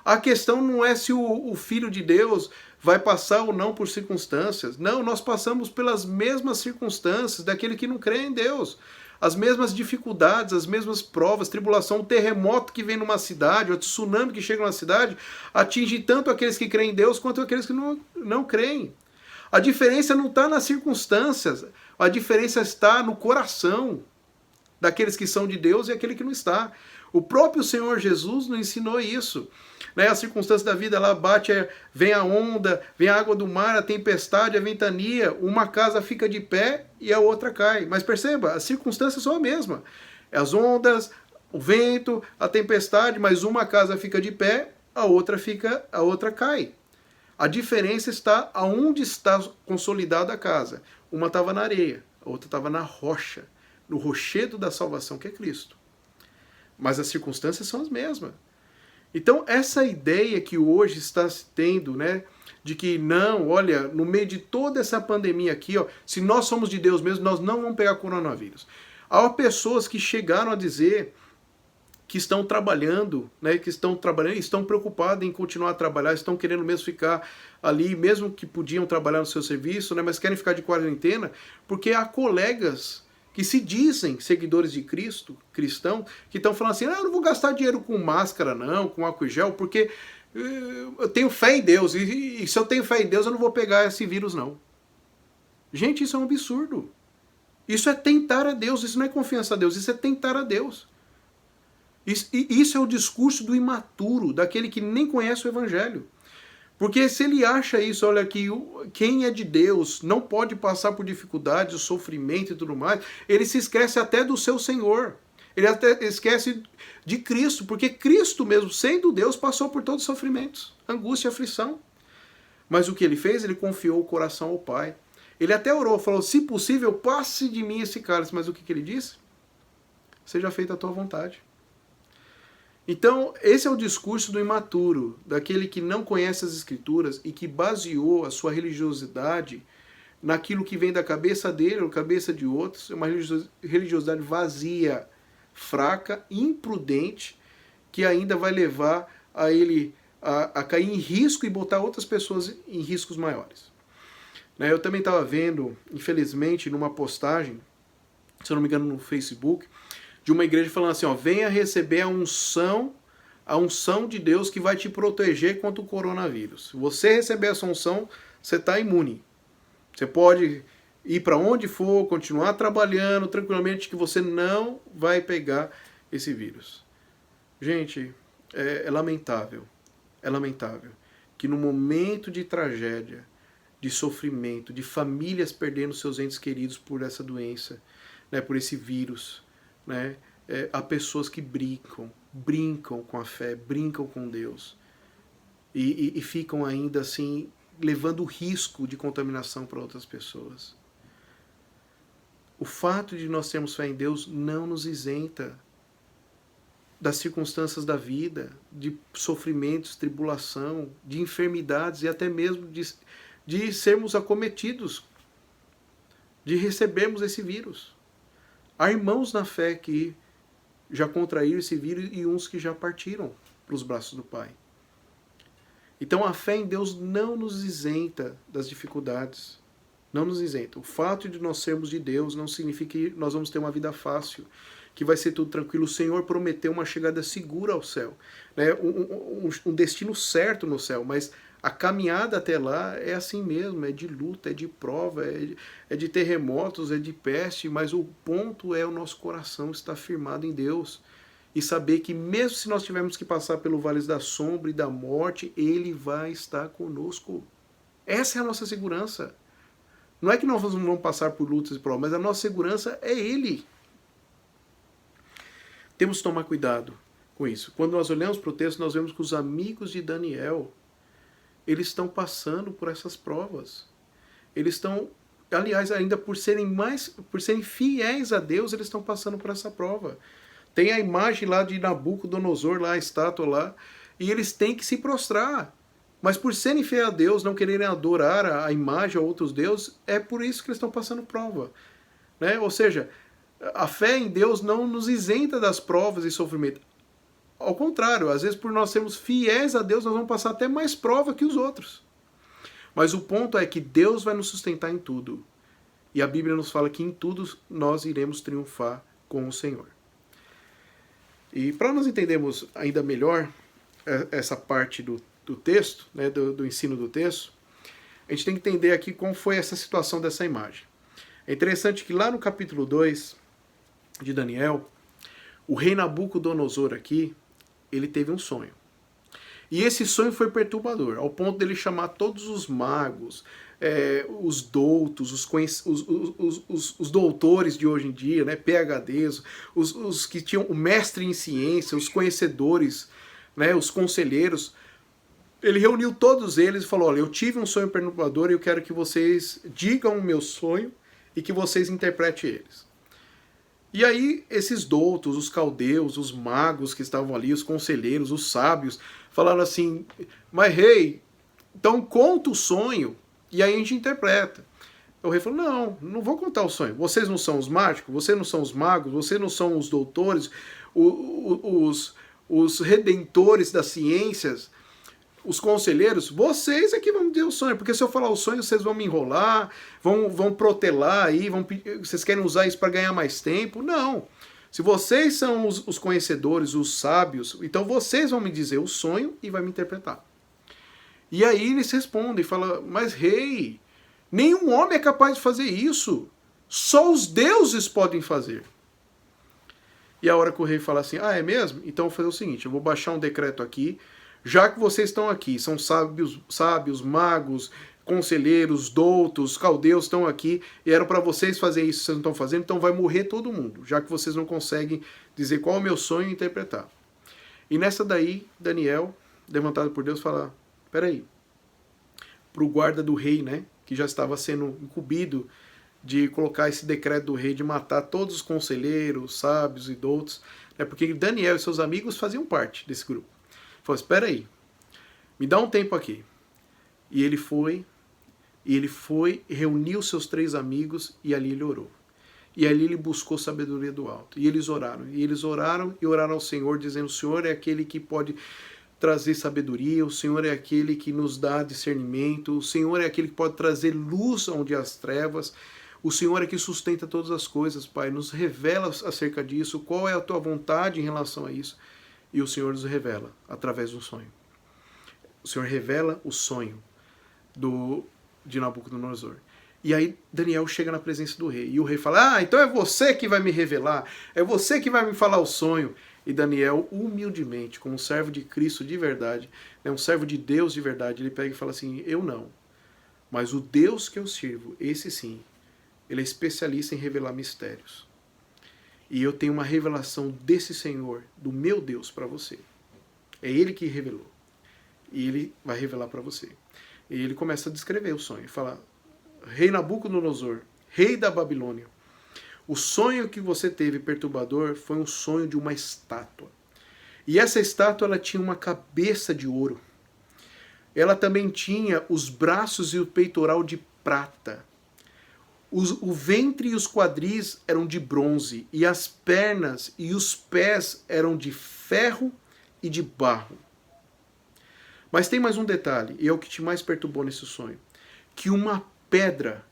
A questão não é se o Filho de Deus vai passar ou não por circunstâncias. Não, nós passamos pelas mesmas circunstâncias daquele que não crê em Deus. As mesmas dificuldades, as mesmas provas, tribulação, um terremoto que vem numa cidade, o tsunami que chega numa cidade, atinge tanto aqueles que creem em Deus quanto aqueles que não creem. A diferença não está nas circunstâncias, a diferença está no coração daqueles que são de Deus e aquele que não está. O próprio Senhor Jesus nos ensinou isso. Né? As circunstâncias da vida, lá bate, vem a onda, vem a água do mar, a tempestade, a ventania, uma casa fica de pé e a outra cai. Mas perceba, as circunstâncias são a mesma. As ondas, o vento, a tempestade, mas uma casa fica de pé, a outra cai. A diferença está aonde está consolidada a casa. Uma estava na areia, a outra estava na rocha, no rochedo da salvação, que é Cristo. Mas as circunstâncias são as mesmas. Então, essa ideia que hoje está se tendo, né, de que não, olha, no meio de toda essa pandemia aqui, ó, se nós somos de Deus mesmo, nós não vamos pegar coronavírus. Há pessoas que chegaram a dizer que estão trabalhando, né, estão preocupados em continuar a trabalhar, estão querendo mesmo ficar ali, mesmo que podiam trabalhar no seu serviço, né, mas querem ficar de quarentena, porque há colegas que se dizem seguidores de Cristo, cristão, que estão falando assim, eu não vou gastar dinheiro com máscara não, com álcool gel, porque eu tenho fé em Deus, e se eu tenho fé em Deus eu não vou pegar esse vírus não. Gente, isso é um absurdo. Isso é tentar a Deus, isso não é confiança a Deus, isso é tentar a Deus. Isso é o discurso do imaturo, daquele que nem conhece o Evangelho. Porque se ele acha isso, olha, que quem é de Deus não pode passar por dificuldades, sofrimento e tudo mais, ele se esquece até do seu Senhor. Ele até esquece de Cristo, porque Cristo mesmo, sendo Deus, passou por todos os sofrimentos, angústia e aflição. Mas o que ele fez? Ele confiou o coração ao Pai. Ele até orou, falou, se possível, passe de mim esse cálice. Mas o que ele disse? Seja feita a tua vontade. Então, esse é o discurso do imaturo, daquele que não conhece as Escrituras e que baseou a sua religiosidade naquilo que vem da cabeça dele ou cabeça de outros. É uma religiosidade vazia, fraca, imprudente, que ainda vai levar a ele a cair em risco e botar outras pessoas em riscos maiores. Eu também estava vendo, infelizmente, numa postagem, se eu não me engano no Facebook, de uma igreja falando assim, ó, venha receber a unção de Deus que vai te proteger contra o coronavírus. Se você receber essa unção, você está imune. Você pode ir para onde for, continuar trabalhando tranquilamente, que você não vai pegar esse vírus. Gente, é lamentável que no momento de tragédia, de sofrimento, de famílias perdendo seus entes queridos por essa doença, né, por esse vírus, né? Há pessoas que brincam com a fé, brincam com Deus e ficam ainda assim levando risco de contaminação para outras pessoas. O fato de nós termos fé em Deus não nos isenta das circunstâncias da vida, de sofrimentos, tribulação, de enfermidades e até mesmo de sermos acometidos, de recebermos esse vírus. Há irmãos na fé que já contraíram esse vírus e uns que já partiram para os braços do Pai. Então a fé em Deus não nos isenta das dificuldades. Não nos isenta. O fato de nós sermos de Deus não significa que nós vamos ter uma vida fácil, que vai ser tudo tranquilo. O Senhor prometeu uma chegada segura ao céu, né? Um destino certo no céu, mas A caminhada até lá é assim mesmo, é de luta, é de prova, é de terremotos, é de peste, mas o ponto é o nosso coração estar firmado em Deus e saber que mesmo se nós tivermos que passar pelo vale da sombra e da morte, Ele vai estar conosco. Essa é a nossa segurança. Não é que nós não vamos passar por lutas e provas, mas a nossa segurança é Ele. Temos que tomar cuidado com isso. Quando nós olhamos para o texto, nós vemos que os amigos de Daniel, eles estão passando por essas provas. Eles estão, aliás, ainda por serem fiéis a Deus, eles estão passando por essa prova. Tem a imagem lá de Nabucodonosor, lá a estátua lá, e eles têm que se prostrar. Mas por serem fiéis a Deus, não quererem adorar a imagem a outros deuses, é por isso que eles estão passando prova. Né? Ou seja, a fé em Deus não nos isenta das provas e sofrimento. Ao contrário, às vezes por nós sermos fiéis a Deus, nós vamos passar até mais prova que os outros. Mas o ponto é que Deus vai nos sustentar em tudo. E a Bíblia nos fala que em tudo nós iremos triunfar com o Senhor. E para nós entendermos ainda melhor essa parte do texto, né, do ensino do texto, a gente tem que entender aqui como foi essa situação dessa imagem. É interessante que lá no capítulo 2 de Daniel, o rei Nabucodonosor aqui, ele teve um sonho. E esse sonho foi perturbador, ao ponto dele chamar todos os magos, os doutos, os doutores de hoje em dia, né, PhDs, os que tinham o mestre em ciência, os conhecedores, né, os conselheiros. Ele reuniu todos eles e falou: olha, eu tive um sonho perturbador e eu quero que vocês digam o meu sonho e que vocês interpretem eles. E aí esses doutos, os caldeus, os magos que estavam ali, os conselheiros, os sábios, falaram assim: mas rei, então conta o sonho e aí a gente interpreta. O rei falou: não vou contar o sonho. Vocês não são os mágicos, vocês não são os magos, vocês não são os doutores, os redentores das ciências, os conselheiros, vocês é que vão me dizer o sonho, porque se eu falar o sonho, vocês vão me enrolar, vão protelar aí, vocês querem usar isso para ganhar mais tempo? Não. Se vocês são os conhecedores, os sábios, então vocês vão me dizer o sonho e vai me interpretar. E aí eles respondem, falam: mas rei, nenhum homem é capaz de fazer isso, só os deuses podem fazer. E a hora que o rei fala assim: é mesmo? Então eu vou fazer o seguinte, eu vou baixar um decreto aqui. Já que vocês estão aqui, são sábios, magos, conselheiros, doutos, caldeus estão aqui, e era para vocês fazerem isso, vocês não estão fazendo, então vai morrer todo mundo, já que vocês não conseguem dizer qual é o meu sonho e interpretar. E nessa daí, Daniel, levantado por Deus, fala: peraí, para o guarda do rei, né, que já estava sendo incumbido de colocar esse decreto do rei de matar todos os conselheiros, sábios e doutos, né, porque Daniel e seus amigos faziam parte desse grupo. Falou: espera aí, me dá um tempo aqui. E ele foi, reuniu seus 3 amigos e ali ele orou. E ali ele buscou sabedoria do alto. E eles oraram e oraram ao Senhor, dizendo: o Senhor é aquele que pode trazer sabedoria, o Senhor é aquele que nos dá discernimento, o Senhor é aquele que pode trazer luz onde há as trevas, o Senhor é que sustenta todas as coisas, Pai. Nos revela acerca disso, qual é a tua vontade em relação a isso. E o Senhor nos revela através do sonho. O Senhor revela o sonho de Nabucodonosor. E aí Daniel chega na presença do rei. E o rei fala: então é você que vai me revelar, é você que vai me falar o sonho. E Daniel, humildemente, como um servo de Cristo de verdade, né, um servo de Deus de verdade, ele pega e fala assim: eu não. Mas o Deus que eu sirvo, esse sim, ele é especialista em revelar mistérios. E eu tenho uma revelação desse Senhor, do meu Deus, para você. É Ele que revelou. E Ele vai revelar para você. E ele começa a descrever o sonho. Ele fala: rei Nabucodonosor, rei da Babilônia, o sonho que você teve perturbador foi um sonho de uma estátua. E essa estátua ela tinha uma cabeça de ouro. Ela também tinha os braços e o peitoral de prata. O ventre e os quadris eram de bronze, e as pernas e os pés eram de ferro e de barro. Mas tem mais um detalhe, e é o que te mais perturbou nesse sonho: que uma pedra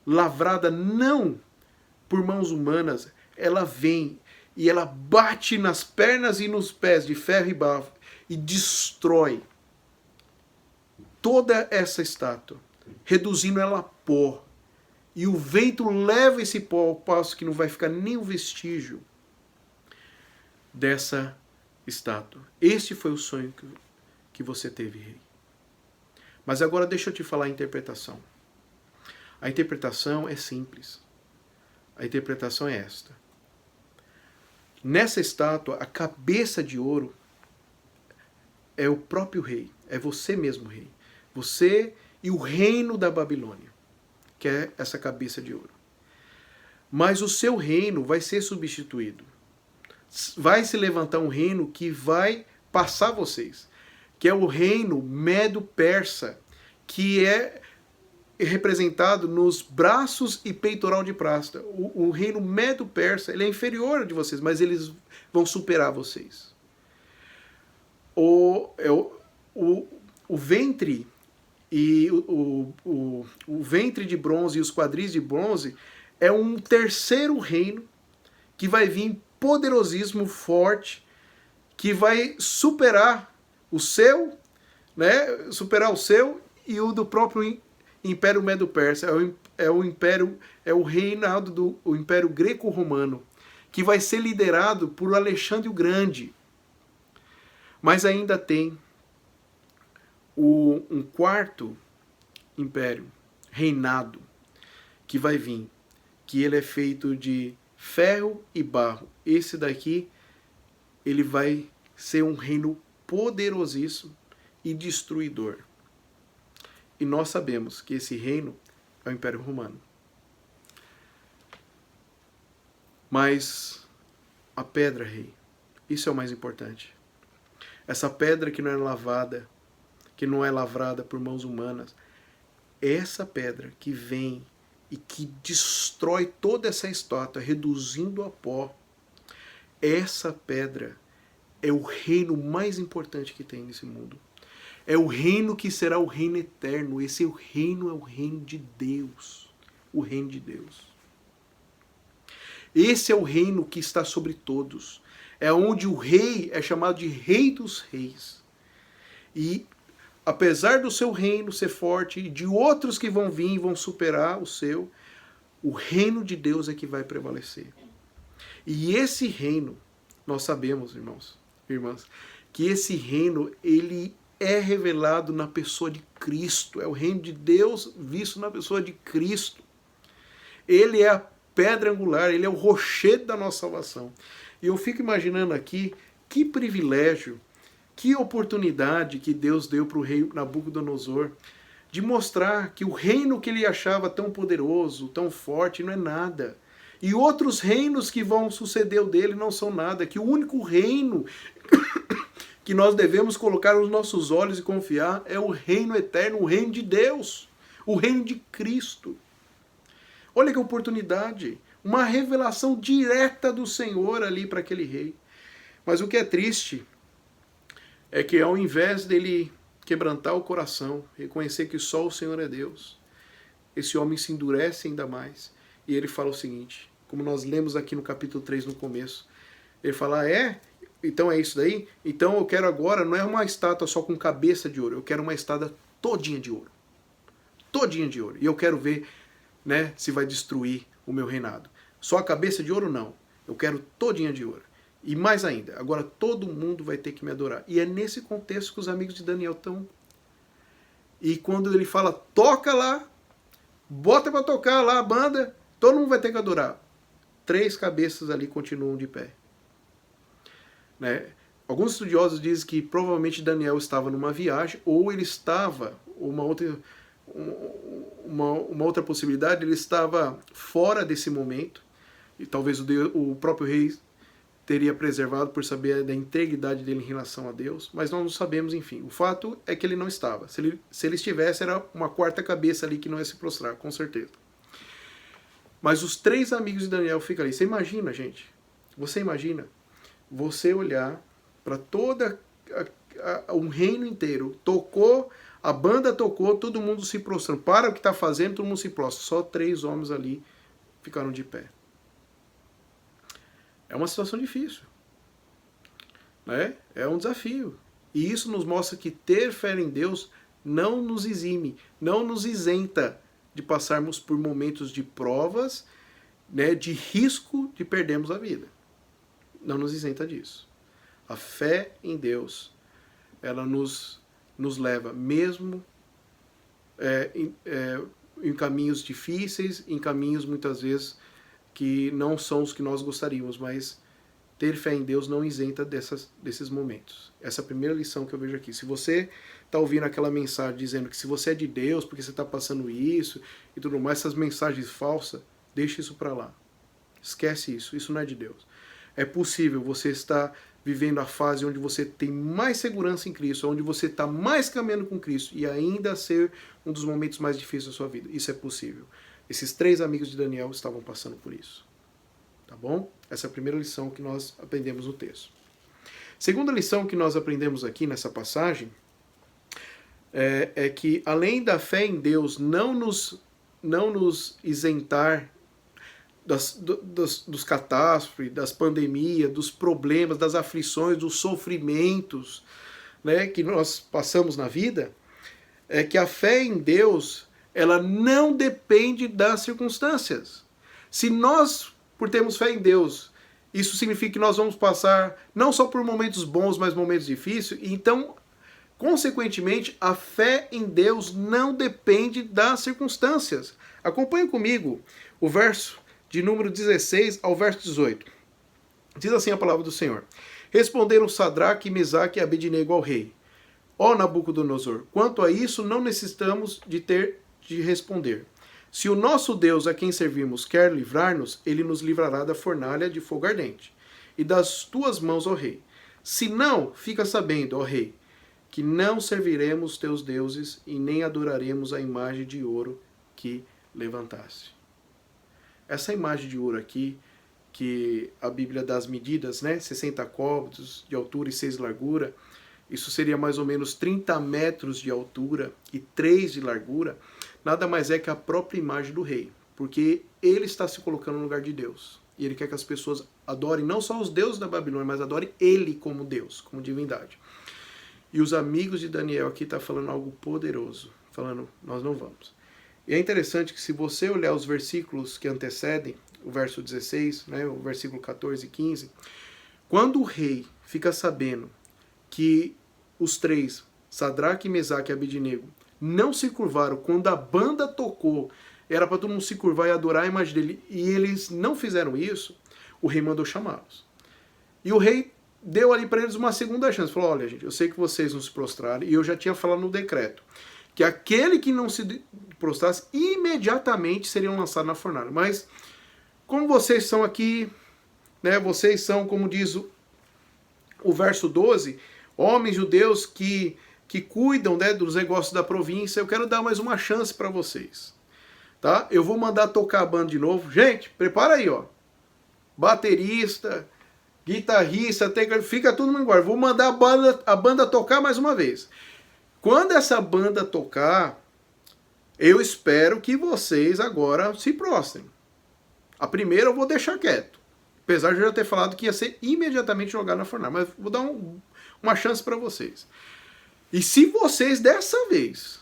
lavrada não por mãos humanas, ela vem e ela bate nas pernas e nos pés de ferro e barro e destrói toda essa estátua, reduzindo ela a pó. E o vento leva esse pó ao passo que não vai ficar nem um vestígio dessa estátua. Este foi o sonho que você teve, rei. Mas agora deixa eu te falar a interpretação. A interpretação é simples. A interpretação é esta. Nessa estátua, a cabeça de ouro é o próprio rei. É você mesmo, rei. Você e o reino da Babilônia, que é essa cabeça de ouro. Mas o seu reino vai ser substituído. Vai se levantar um reino que vai passar vocês, que é o reino medo-persa, que é representado nos braços e peitoral de prata. O reino medo-persa, ele é inferior de vocês, mas eles vão superar vocês. O ventre e o ventre de bronze e os quadris de bronze é um terceiro reino que vai vir poderosíssimo, forte, que vai superar o seu, né? Superar o seu e o do próprio Império Medo-Persa. É o reinado do Império Greco-Romano, que vai ser liderado por Alexandre o Grande. Mas ainda tem um quarto império, reinado, que vai vir, que ele é feito de ferro e barro. Esse daqui, ele vai ser um reino poderosíssimo e destruidor. E nós sabemos que esse reino é o Império Romano. Mas a pedra, rei, isso é o mais importante. Essa pedra que não é lavada, que não é lavrada por mãos humanas, essa pedra que vem e que destrói toda essa estátua, reduzindo a pó, essa pedra é o reino mais importante que tem nesse mundo. É o reino que será o reino eterno. Esse reino é o reino de Deus. O reino de Deus. Esse é o reino que está sobre todos. É onde o rei é chamado de Rei dos Reis. E apesar do seu reino ser forte e de outros que vão vir e vão superar o seu, o reino de Deus é que vai prevalecer. E esse reino, nós sabemos, irmãos, irmãs, que esse reino, ele é revelado na pessoa de Cristo. É o reino de Deus visto na pessoa de Cristo. Ele é a pedra angular, ele é o rochedo da nossa salvação. E eu fico imaginando aqui, que privilégio, que oportunidade que Deus deu para o rei Nabucodonosor de mostrar que o reino que ele achava tão poderoso, tão forte, não é nada. E outros reinos que vão suceder o dele não são nada. Que o único reino que nós devemos colocar os nossos olhos e confiar é o reino eterno, o reino de Deus, o reino de Cristo. Olha que oportunidade, uma revelação direta do Senhor ali para aquele rei. Mas o que é triste é que ao invés dele quebrantar o coração, reconhecer que só o Senhor é Deus, esse homem se endurece ainda mais. E ele fala o seguinte, como nós lemos aqui no capítulo 3 no começo, ele fala, então é isso daí? Então eu quero agora, não é uma estátua só com cabeça de ouro, eu quero uma estátua todinha de ouro. Todinha de ouro. E eu quero ver, né, se vai destruir o meu reinado. Só a cabeça de ouro não. Eu quero todinha de ouro. E mais ainda, agora todo mundo vai ter que me adorar. E é nesse contexto que os amigos de Daniel estão. E quando ele fala, toca lá, bota para tocar lá a banda, todo mundo vai ter que adorar. 3 cabeças ali continuam de pé. Né? Alguns estudiosos dizem que provavelmente Daniel estava numa viagem, ou ele estava, uma outra possibilidade, ele estava fora desse momento, e talvez o próprio rei teria preservado por saber da integridade dele em relação a Deus, mas nós não sabemos, enfim. O fato é que ele não estava. Se ele estivesse, era uma 4ª cabeça ali que não ia se prostrar, com certeza. Mas os 3 amigos de Daniel ficam ali. Você imagina, gente? Você imagina você olhar para toda um reino inteiro, tocou, a banda tocou, todo mundo se prostrando. Para o que está fazendo, todo mundo se prostra. Só 3 homens ali ficaram de pé. É uma situação difícil. Né? É um desafio. E isso nos mostra que ter fé em Deus não nos exime, não nos isenta de passarmos por momentos de provas, né, de risco de perdermos a vida. Não nos isenta disso. A fé em Deus, ela nos leva, mesmo em caminhos difíceis, em caminhos muitas vezes que não são os que nós gostaríamos, mas ter fé em Deus não isenta desses momentos. Essa é a primeira lição que eu vejo aqui. Se você está ouvindo aquela mensagem dizendo que se você é de Deus, porque você está passando isso e tudo mais, essas mensagens falsas, deixa isso para lá. Esquece isso, isso não é de Deus. É possível você estar vivendo a fase onde você tem mais segurança em Cristo, onde você está mais caminhando com Cristo e ainda ser um dos momentos mais difíceis da sua vida. Isso é possível. Esses 3 amigos de Daniel estavam passando por isso. Tá bom? Essa é a primeira lição que nós aprendemos no texto. Segunda lição que nós aprendemos aqui nessa passagem é que, além da fé em Deus não nos isentar dos catástrofes, das pandemias, dos problemas, das aflições, dos sofrimentos, né, que nós passamos na vida, é que a fé em Deus, ela não depende das circunstâncias. Se nós, por termos fé em Deus, isso significa que nós vamos passar não só por momentos bons, mas momentos difíceis, então, consequentemente, a fé em Deus não depende das circunstâncias. Acompanhe comigo o verso de número 16 ao verso 18. Diz assim a palavra do Senhor. Responderam Sadraque, Mesaque e Abednego ao rei. Ó Nabucodonosor, quanto a isso não necessitamos de responder. Se o nosso Deus a quem servimos quer livrar-nos, ele nos livrará da fornalha de fogo ardente e das tuas mãos, ó rei. Se não, fica sabendo, ó rei, que não serviremos teus deuses e nem adoraremos a imagem de ouro que levantaste. Essa imagem de ouro aqui, que a Bíblia dá as medidas, né? 60 côvados de altura e 6 de largura, isso seria mais ou menos 30 metros de altura e 3 de largura, nada mais é que a própria imagem do rei, porque ele está se colocando no lugar de Deus. E ele quer que as pessoas adorem não só os deuses da Babilônia, mas adorem ele como Deus, como divindade. E os amigos de Daniel aqui estão falando algo poderoso, falando, nós não vamos. E é interessante que se você olhar os versículos que antecedem, o verso 16, né, o versículo 14 e 15, quando o rei fica sabendo que os 3, Sadraque, Mesaque e Abednego, não se curvaram quando a banda tocou, era para todo mundo se curvar e adorar a imagem dele, e eles não fizeram isso, o rei mandou chamá-los. E o rei deu ali para eles uma segunda chance, falou, olha gente, eu sei que vocês não se prostraram, e eu já tinha falado no decreto, que aquele que não se prostrasse, imediatamente seriam lançados na fornalha. Mas, como vocês são aqui, né, vocês são, como diz o verso 12, homens judeus que cuidam, né, dos negócios da província, eu quero dar mais uma chance para vocês. Tá? Eu vou mandar tocar a banda de novo. Gente, prepara aí, ó. Baterista, guitarrista, fica tudo no igual. Vou mandar a banda tocar mais uma vez. Quando essa banda tocar, eu espero que vocês agora se prostrem. A primeira eu vou deixar quieto. Apesar de eu já ter falado que ia ser imediatamente jogado na fornalha. Mas vou dar uma chance para vocês. E se vocês dessa vez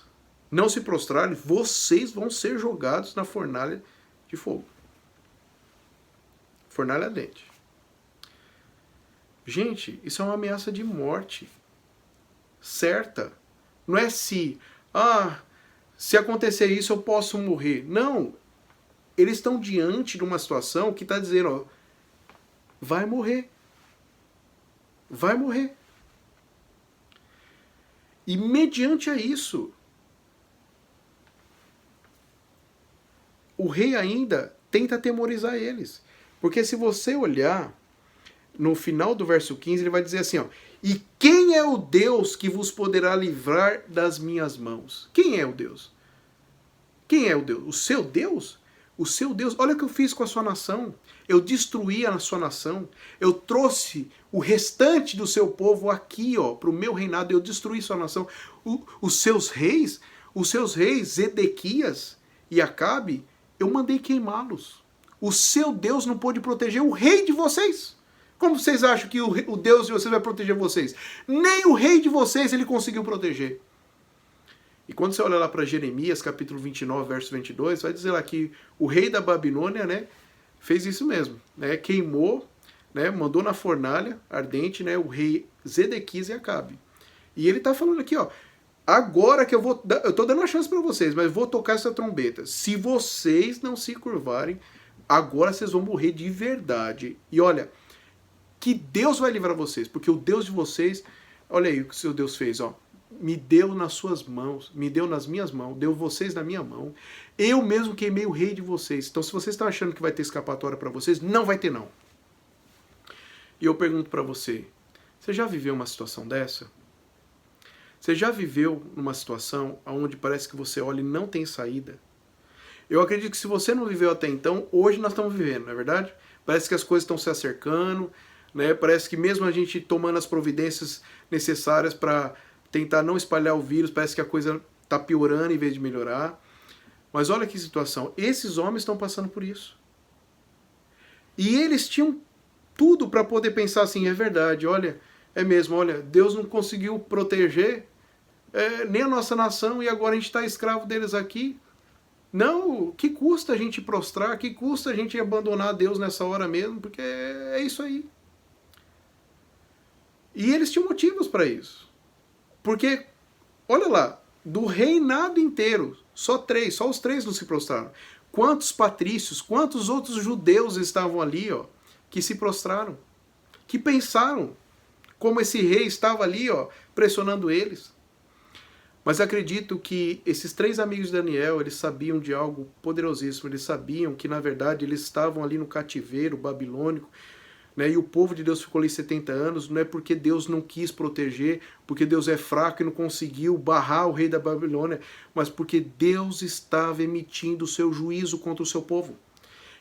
não se prostrarem, vocês vão ser jogados na fornalha de fogo. Fornalha ardente. Gente, isso é uma ameaça de morte. Certa. Não é se acontecer isso eu posso morrer. Não. Eles estão diante de uma situação que está dizendo, ó, vai morrer. Vai morrer. E mediante a isso, o rei ainda tenta atemorizar eles. Porque se você olhar no final do verso 15, ele vai dizer assim, ó, e quem é o Deus que vos poderá livrar das minhas mãos? Quem é o Deus? Quem é o Deus? O seu Deus? O seu Deus. Olha o que eu fiz com a sua nação. Eu destruí a sua nação. Eu trouxe o restante do seu povo aqui, ó, para o meu reinado. Eu destruí sua nação. Os seus reis, Zedequias e Acabe, eu mandei queimá-los. O seu Deus não pôde proteger o rei de vocês. Como vocês acham que o Deus de vocês vai proteger vocês? Nem o rei de vocês ele conseguiu proteger. quando você olha lá para Jeremias, capítulo 29, verso 22, vai dizer lá que o rei da Babilônia, né, fez isso mesmo, né, queimou, né, mandou na fornalha ardente, né, o rei Zedequias e Acabe. E ele está falando aqui, ó, agora que eu estou dando a chance para vocês, mas vou tocar essa trombeta. Se vocês não se curvarem, agora vocês vão morrer de verdade. E olha, que Deus vai livrar vocês, porque o Deus de vocês, olha aí o que o seu Deus fez, ó. Me deu nas suas mãos, me deu nas minhas mãos, deu vocês na minha mão. Eu mesmo queimei o rei de vocês. Então se vocês estão achando que vai ter escapatória para vocês, não vai ter não. E eu pergunto para você já viveu uma situação dessa? Você já viveu numa situação onde parece que você olha e não tem saída? Eu acredito que se você não viveu até então, hoje nós estamos vivendo, não é verdade? Parece que as coisas estão se acercando, né? Parece que mesmo a gente tomando as providências necessárias para tentar não espalhar o vírus, parece que a coisa está piorando em vez de melhorar. Mas olha que situação, esses homens estão passando por isso. E eles tinham tudo para poder pensar assim, é verdade, olha, é mesmo, olha, Deus não conseguiu proteger nem a nossa nação e agora a gente está escravo deles aqui. Não, que custa a gente prostrar, que custa a gente abandonar Deus nessa hora mesmo, porque é isso aí. E eles tinham motivos para isso. Porque, olha lá, do reinado inteiro, só os três não se prostraram. Quantos patrícios, quantos outros judeus estavam ali, ó, que se prostraram, que pensaram como esse rei estava ali, ó, pressionando eles. Mas acredito que esses três amigos de Daniel, eles sabiam de algo poderosíssimo, eles sabiam que na verdade eles estavam ali no cativeiro babilônico, né, e o povo de Deus ficou ali 70 anos, não é porque Deus não quis proteger, porque Deus é fraco e não conseguiu barrar o rei da Babilônia, mas porque Deus estava emitindo o seu juízo contra o seu povo.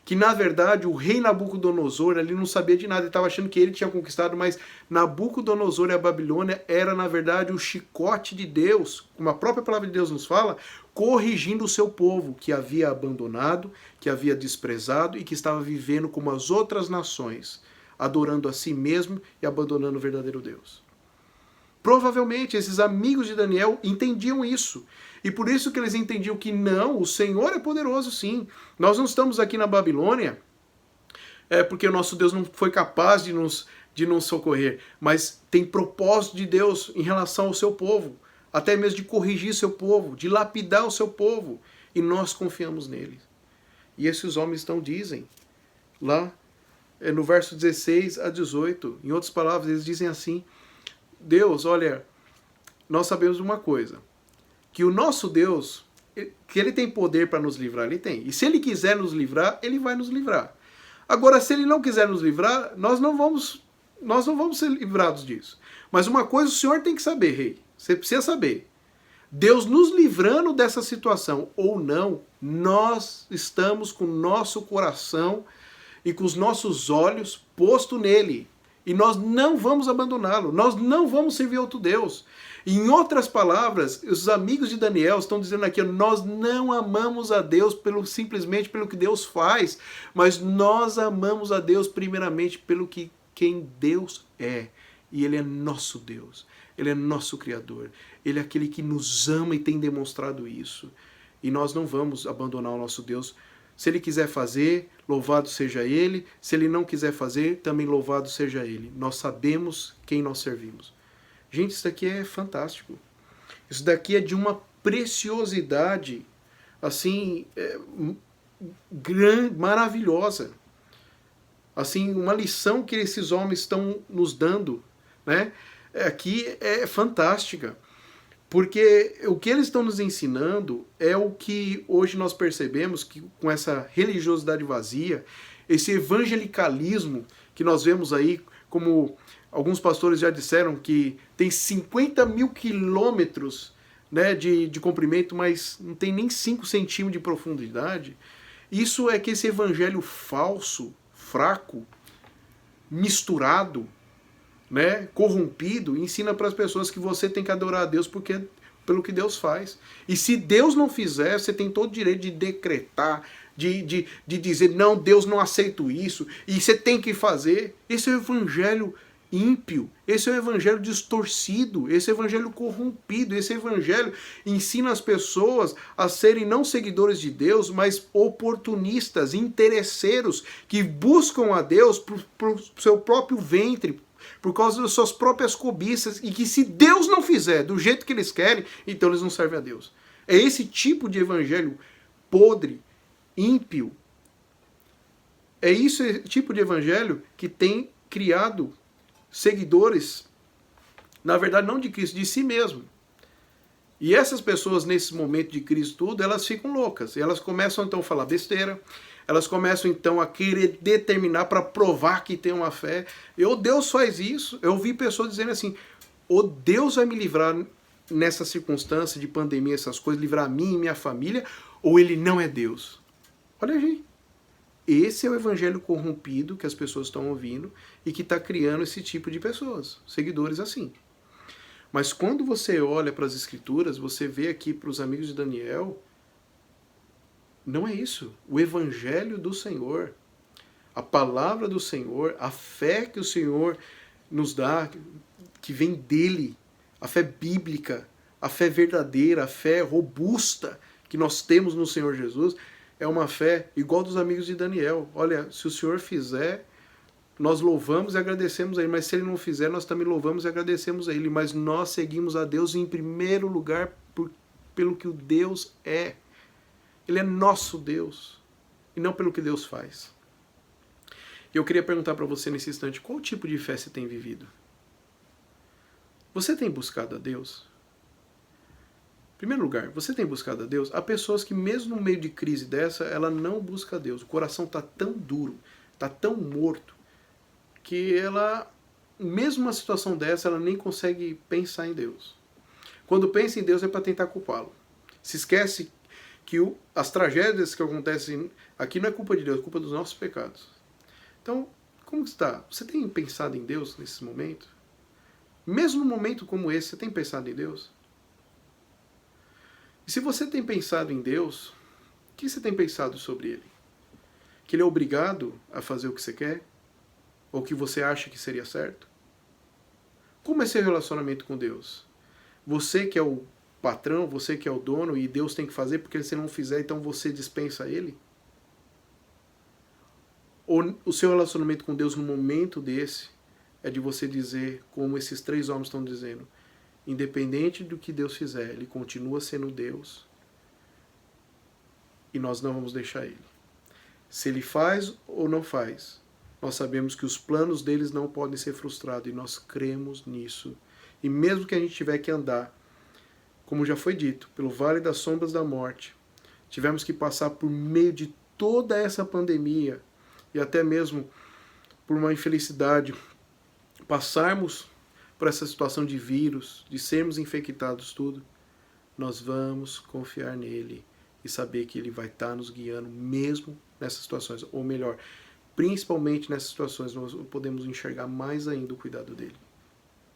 Que na verdade o rei Nabucodonosor ali não sabia de nada, ele estava achando que ele tinha conquistado, mas Nabucodonosor e a Babilônia era na verdade o chicote de Deus, como a própria palavra de Deus nos fala, corrigindo o seu povo, que havia abandonado, que havia desprezado e que estava vivendo como as outras nações, adorando a si mesmo e abandonando o verdadeiro Deus. Provavelmente esses amigos de Daniel entendiam isso. E por isso que eles entendiam que não, o Senhor é poderoso sim. Nós não estamos aqui na Babilônia porque o nosso Deus não foi capaz de nos socorrer. Mas tem propósito de Deus em relação ao seu povo. Até mesmo de corrigir seu povo, de lapidar o seu povo. E nós confiamos nele. E esses homens então dizem, lá no verso 16 a 18, em outras palavras, eles dizem assim, Deus, olha, nós sabemos uma coisa, que o nosso Deus, que ele tem poder para nos livrar, ele tem. E se ele quiser nos livrar, ele vai nos livrar. Agora, se ele não quiser nos livrar, nós não vamos ser livrados disso. Mas uma coisa o senhor tem que saber, rei, você precisa saber, Deus nos livrando dessa situação ou não, nós estamos com o nosso coração e com os nossos olhos posto nele. E nós não vamos abandoná-lo, nós não vamos servir outro Deus. Em outras palavras, os amigos de Daniel estão dizendo aqui, nós não amamos a Deus simplesmente pelo que Deus faz, mas nós amamos a Deus primeiramente pelo que quem Deus é. E Ele é nosso Deus, Ele é nosso Criador, Ele é aquele que nos ama e tem demonstrado isso. E nós não vamos abandonar o nosso Deus. Se Ele quiser fazer, louvado seja Ele. Se Ele não quiser fazer, também louvado seja Ele. Nós sabemos quem nós servimos. Gente, isso daqui é fantástico. Isso daqui é de uma preciosidade, assim, maravilhosa. Assim, uma lição que esses homens estão nos dando, né? Aqui é fantástica. Porque o que eles estão nos ensinando é o que hoje nós percebemos que com essa religiosidade vazia, esse evangelicalismo que nós vemos aí, como alguns pastores já disseram que tem 50 mil quilômetros, né, de comprimento, mas não tem nem 5 centímetros de profundidade. Isso é que esse evangelho falso, fraco, misturado, né, corrompido, ensina para as pessoas que você tem que adorar a Deus pelo que Deus faz. E se Deus não fizer, você tem todo o direito de decretar, de dizer, não, Deus não aceita isso, e você tem que fazer. Esse é o evangelho ímpio, esse é o evangelho distorcido, esse é o evangelho corrompido, esse evangelho ensina as pessoas a serem não seguidores de Deus, mas oportunistas, interesseiros, que buscam a Deus pro seu próprio ventre, por causa das suas próprias cobiças, e que se Deus não fizer do jeito que eles querem, então eles não servem a Deus. É esse tipo de evangelho podre, ímpio, é esse tipo de evangelho que tem criado seguidores, na verdade não de Cristo, de si mesmo. E essas pessoas, nesse momento de crise tudo, elas ficam loucas. E elas começam então a falar besteira, elas começam então a querer determinar para provar que tem uma fé. Deus faz isso. Eu ouvi pessoas dizendo assim, Deus vai me livrar nessa circunstância de pandemia, essas coisas, livrar a mim e minha família, ou ele não é Deus. Olha, gente. Esse é o evangelho corrompido que as pessoas estão ouvindo e que está criando esse tipo de pessoas, seguidores assim. Mas quando você olha para as escrituras, você vê aqui para os amigos de Daniel, não é isso. O evangelho do Senhor, a palavra do Senhor, a fé que o Senhor nos dá, que vem dele, a fé bíblica, a fé verdadeira, a fé robusta que nós temos no Senhor Jesus, é uma fé igual dos amigos de Daniel. Olha, se o Senhor fizer, nós louvamos e agradecemos a Ele. Mas se Ele não fizer, nós também louvamos e agradecemos a Ele. Mas nós seguimos a Deus em primeiro lugar pelo que o Deus é. Ele é nosso Deus. E não pelo que Deus faz. Eu queria perguntar para você nesse instante, qual tipo de fé você tem vivido? Você tem buscado a Deus? Em primeiro lugar, você tem buscado a Deus? Há pessoas que mesmo no meio de crise dessa, ela não busca a Deus. O coração está tão duro, está tão morto, que ela, mesmo numa situação dessa, ela nem consegue pensar em Deus. Quando pensa em Deus é para tentar culpá-lo. Se esquece que as tragédias que acontecem aqui não é culpa de Deus, é culpa dos nossos pecados. Então, como está? Você tem pensado em Deus nesse momento? Mesmo num momento como esse, você tem pensado em Deus? E se você tem pensado em Deus, o que você tem pensado sobre Ele? Que Ele é obrigado a fazer o que você quer? Ou que você acha que seria certo? Como é seu relacionamento com Deus? Você que é o patrão, você que é o dono e Deus tem que fazer porque se não fizer, então você dispensa Ele? Ou o seu relacionamento com Deus no momento desse é de você dizer, como esses 3 homens estão dizendo, independente do que Deus fizer, Ele continua sendo Deus e nós não vamos deixar Ele. Se Ele faz ou não faz, nós sabemos que os planos deles não podem ser frustrados e nós cremos nisso. E mesmo que a gente tiver que andar, como já foi dito, pelo vale das sombras da morte, tivemos que passar por meio de toda essa pandemia e até mesmo por uma infelicidade, passarmos por essa situação de vírus, de sermos infectados, tudo, nós vamos confiar nele e saber que ele vai estar nos guiando mesmo nessas situações, ou melhor, principalmente nessas situações nós podemos enxergar mais ainda o cuidado dele.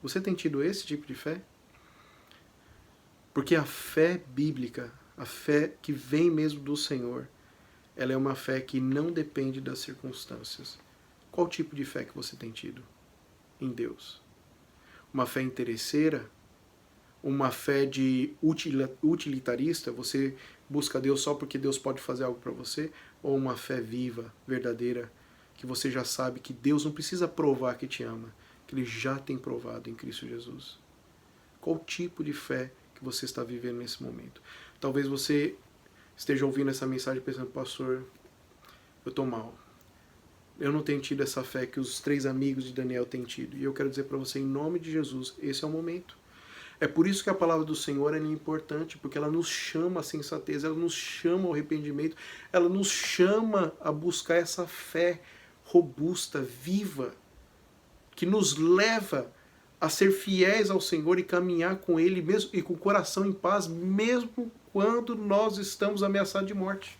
Você tem tido esse tipo de fé? Porque a fé bíblica, a fé que vem mesmo do Senhor, ela é uma fé que não depende das circunstâncias. Qual tipo de fé que você tem tido em Deus? Uma fé interesseira? Uma fé de utilitarista? Você busca Deus só porque Deus pode fazer algo para você? Ou uma fé viva, verdadeira, que você já sabe que Deus não precisa provar que te ama, que Ele já tem provado em Cristo Jesus? Qual tipo de fé que você está vivendo nesse momento? Talvez você esteja ouvindo essa mensagem pensando, pastor, eu estou mal. Eu não tenho tido essa fé que os 3 amigos de Daniel têm tido. E eu quero dizer para você, em nome de Jesus, esse é o momento. É por isso que a palavra do Senhor é importante, porque ela nos chama à sensatez, ela nos chama ao arrependimento, ela nos chama a buscar essa fé robusta, viva, que nos leva a ser fiéis ao Senhor e caminhar com Ele mesmo e com o coração em paz, mesmo quando nós estamos ameaçados de morte.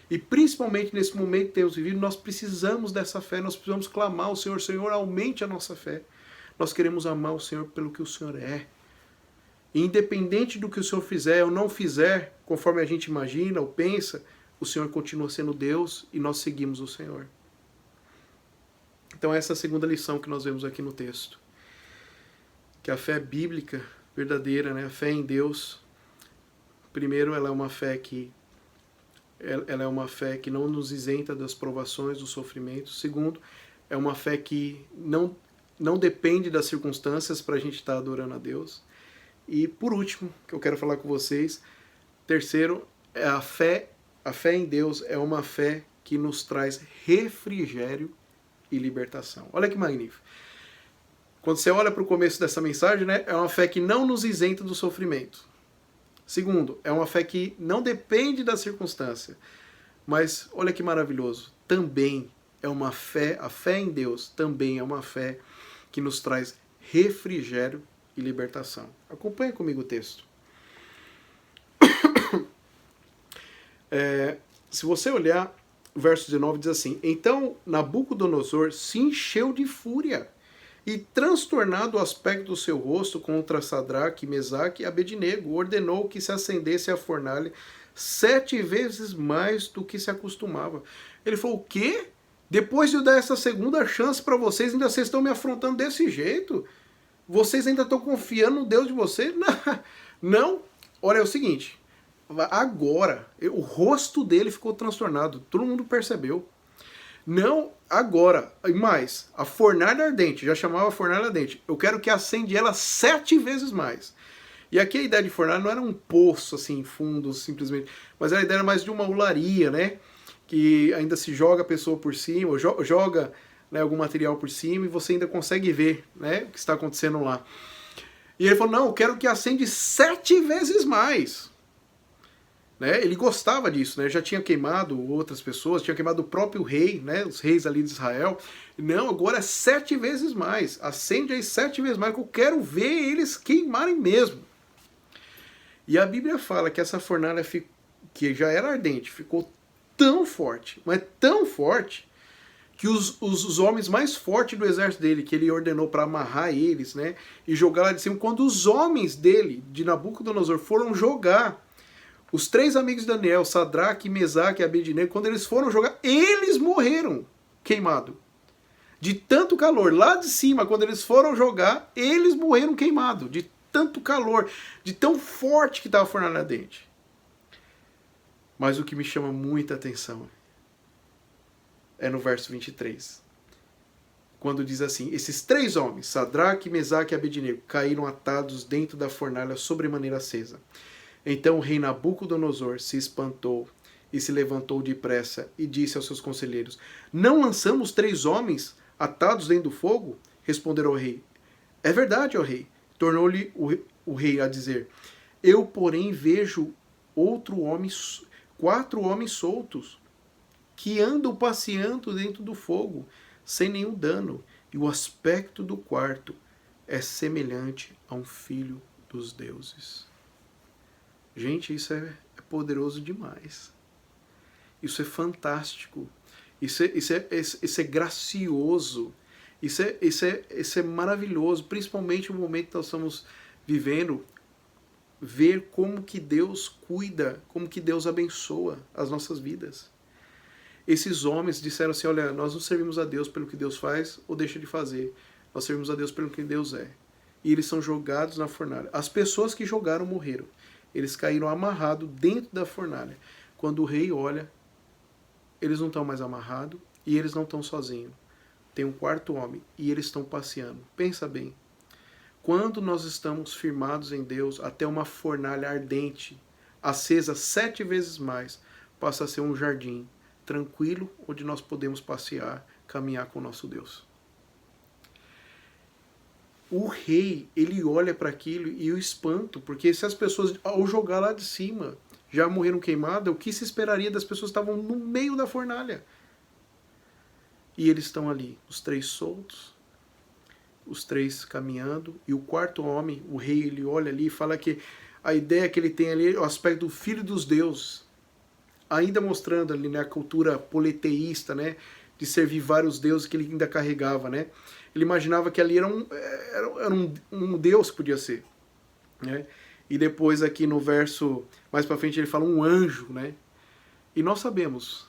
E principalmente nesse momento que temos vivido, nós precisamos dessa fé, nós precisamos clamar ao Senhor, Senhor, aumente a nossa fé. Nós queremos amar o Senhor pelo que o Senhor é. E independente do que o Senhor fizer ou não fizer, conforme a gente imagina ou pensa, o Senhor continua sendo Deus e nós seguimos o Senhor. Então essa é a segunda lição que nós vemos aqui no texto. Que a fé bíblica, verdadeira, né? A fé em Deus, primeiro, ela é uma fé que não nos isenta das provações, dos sofrimentos. Segundo, é uma fé que não depende das circunstâncias para a gente estar adorando a Deus. E por último, que eu quero falar com vocês, terceiro, a fé em Deus é uma fé que nos traz refrigério e libertação. Olha que magnífico. Quando você olha para o começo dessa mensagem, né, é uma fé que não nos isenta do sofrimento. Segundo, é uma fé que não depende da circunstância. Mas olha que maravilhoso, também é uma fé, a fé em Deus também é uma fé que nos traz refrigério e libertação. Acompanhe comigo o texto. Se você olhar, o verso 19 diz assim: Então Nabucodonosor se encheu de fúria e, transtornado o aspecto do seu rosto contra Sadraque, Mesaque e Abednego, ordenou que se acendesse a fornalha 7 vezes mais do que se acostumava. Ele falou: o quê? Depois de eu dar essa segunda chance para vocês, ainda vocês estão me afrontando desse jeito? Vocês ainda estão confiando no Deus de vocês? Não. Olha, é o seguinte, agora, o rosto dele ficou transtornado, todo mundo percebeu. Não, agora, e mais, a fornalha ardente, já chamava fornalha ardente, eu quero que acende ela 7 vezes mais. E aqui a ideia de fornalha não era um poço assim, fundo, simplesmente, mas a ideia era mais de uma olaria, né? Que ainda se joga a pessoa por cima, ou joga, né, algum material por cima e você ainda consegue ver, né, o que está acontecendo lá. E ele falou: não, eu quero que acende 7 vezes mais. Né? Ele gostava disso, né? Já tinha queimado outras pessoas, tinha queimado o próprio rei, né? Os reis ali de Israel. Não, agora é 7 vezes mais. Acende aí 7 vezes mais, que eu quero ver eles queimarem mesmo. E a Bíblia fala que essa fornalha, que já era ardente, ficou tão forte, mas tão forte, que os homens mais fortes do exército dele, que ele ordenou para amarrar eles, né? E jogar lá de cima, quando os homens dele, de Nabucodonosor, foram jogar, os 3 amigos de Daniel, Sadraque, Mesaque e Abednego, quando eles foram jogar, eles morreram queimados. De tanto calor. Lá de cima, quando eles foram jogar, eles morreram queimados. De tanto calor, de tão forte que estava a fornalha ardente. Mas o que me chama muita atenção é no verso 23. Quando diz assim: esses 3 homens, Sadraque, Mesaque e Abednego, caíram atados dentro da fornalha sobremaneira acesa. Então o rei Nabucodonosor se espantou e se levantou depressa e disse aos seus conselheiros: Não lançamos 3 homens atados dentro do fogo? Responderam ao rei: É verdade, ó rei. Tornou-lhe o rei a dizer: Eu, porém, vejo 4 homens soltos, que andam passeando dentro do fogo, sem nenhum dano, e o aspecto do quarto é semelhante a um filho dos deuses. Gente, isso é poderoso demais. Isso é fantástico. Isso é gracioso. Isso é maravilhoso. Principalmente no momento que nós estamos vivendo. Ver como que Deus cuida, como que Deus abençoa as nossas vidas. Esses homens disseram assim: olha, nós não servimos a Deus pelo que Deus faz ou deixa de fazer. Nós servimos a Deus pelo que Deus é. E eles são jogados na fornalha. As pessoas que jogaram morreram. Eles caíram amarrados dentro da fornalha. Quando o rei olha, eles não estão mais amarrados e eles não estão sozinhos. Tem um 4º homem e eles estão passeando. Pensa bem. Quando nós estamos firmados em Deus, até uma fornalha ardente, acesa 7 vezes mais, passa a ser um jardim tranquilo, onde nós podemos passear, caminhar com o nosso Deus. O rei, ele olha para aquilo e o espanto, porque se as pessoas, ao jogar lá de cima, já morreram queimadas, o que se esperaria das pessoas que estavam no meio da fornalha? E eles estão ali, os 3 soltos, os 3 caminhando, e o 4º homem, o rei, ele olha ali e fala que a ideia que ele tem ali é o aspecto do filho dos deuses, ainda mostrando ali, né, a cultura politeísta, né, de servir vários deuses que ele ainda carregava, né? Ele imaginava que ali era um deus que podia ser, né? E depois aqui no verso mais para frente ele fala um anjo, né? E nós sabemos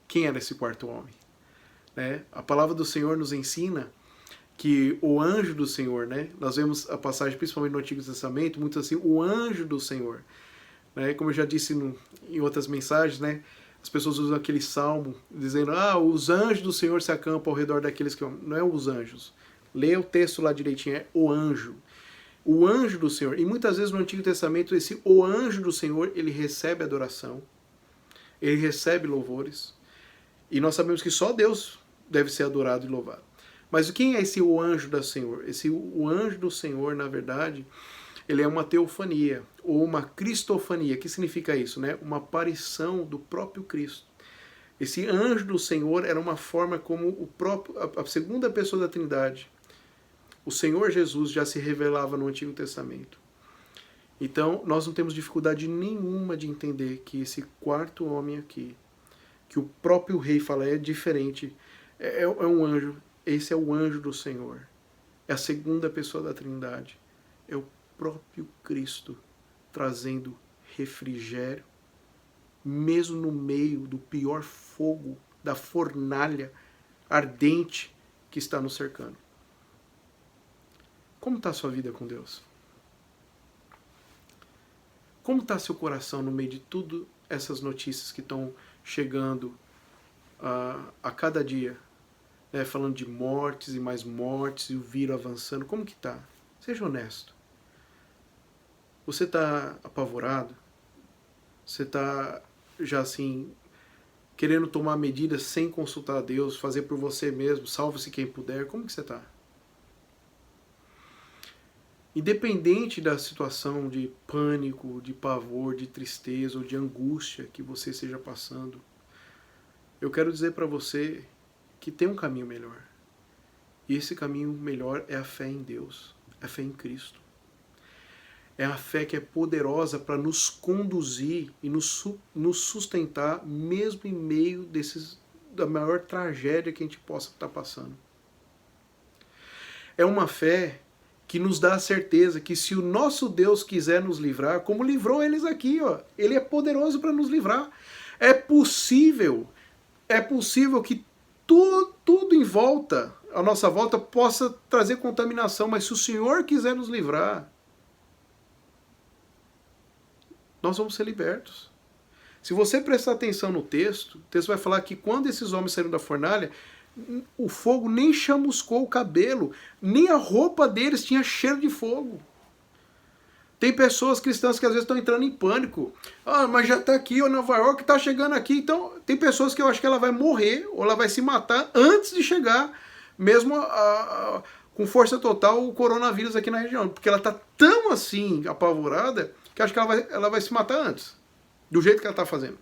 quem era esse 4º homem. né? A palavra do Senhor nos ensina que o anjo do Senhor, né? Nós vemos a passagem, principalmente no Antigo Testamento, muito assim, o anjo do Senhor. Né? Como eu já disse em outras mensagens, né? As pessoas usam aquele salmo dizendo, os anjos do Senhor se acampam ao redor daqueles que... Não é os anjos. Lê o texto lá direitinho, é o anjo. O anjo do Senhor. E muitas vezes no Antigo Testamento, o anjo do Senhor, ele recebe adoração, ele recebe louvores. E nós sabemos que só Deus deve ser adorado e louvado. Mas quem é o anjo do Senhor? O anjo do Senhor, na verdade, ele é uma teofania, ou uma cristofania. O que significa isso? Né? Uma aparição do próprio Cristo. Esse anjo do Senhor era uma forma como a segunda pessoa da Trindade, o Senhor Jesus, já se revelava no Antigo Testamento. Então, nós não temos dificuldade nenhuma de entender que esse quarto homem aqui, que o próprio rei fala, é diferente, é um anjo. Esse é o anjo do Senhor. É a segunda pessoa da Trindade. É o próprio Cristo trazendo refrigério, mesmo no meio do pior fogo, da fornalha ardente que está nos cercando. Como está a sua vida com Deus? Como está seu coração no meio de tudo essas notícias que estão chegando a cada dia? Né, falando de mortes e mais mortes e o vírus avançando. Como que está? Seja honesto. Você está apavorado? Você está já assim, querendo tomar medidas sem consultar a Deus, fazer por você mesmo, salve-se quem puder? Como que você está? Independente da situação de pânico, de pavor, de tristeza ou de angústia que você esteja passando, eu quero dizer para você que tem um caminho melhor. E esse caminho melhor é a fé em Deus, a fé em Cristo. É a fé que é poderosa para nos conduzir e nos sustentar, mesmo em meio da maior tragédia que a gente possa estar passando. É uma fé que nos dá a certeza que se o nosso Deus quiser nos livrar, como livrou eles aqui, Ele é poderoso para nos livrar. É possível que tudo em volta, a nossa volta, possa trazer contaminação, mas se o Senhor quiser nos livrar, nós vamos ser libertos. Se você prestar atenção no texto, o texto vai falar que quando esses homens saíram da fornalha, o fogo nem chamuscou o cabelo, nem a roupa deles tinha cheiro de fogo. Tem pessoas cristãs que às vezes estão entrando em pânico. Mas já está aqui, Nova York está chegando aqui. Então, tem pessoas que eu acho que ela vai morrer ou ela vai se matar antes de chegar, mesmo com força total, o coronavírus aqui na região. Porque ela está tão assim, apavorada, que eu acho que ela vai se matar antes, do jeito que ela está fazendo.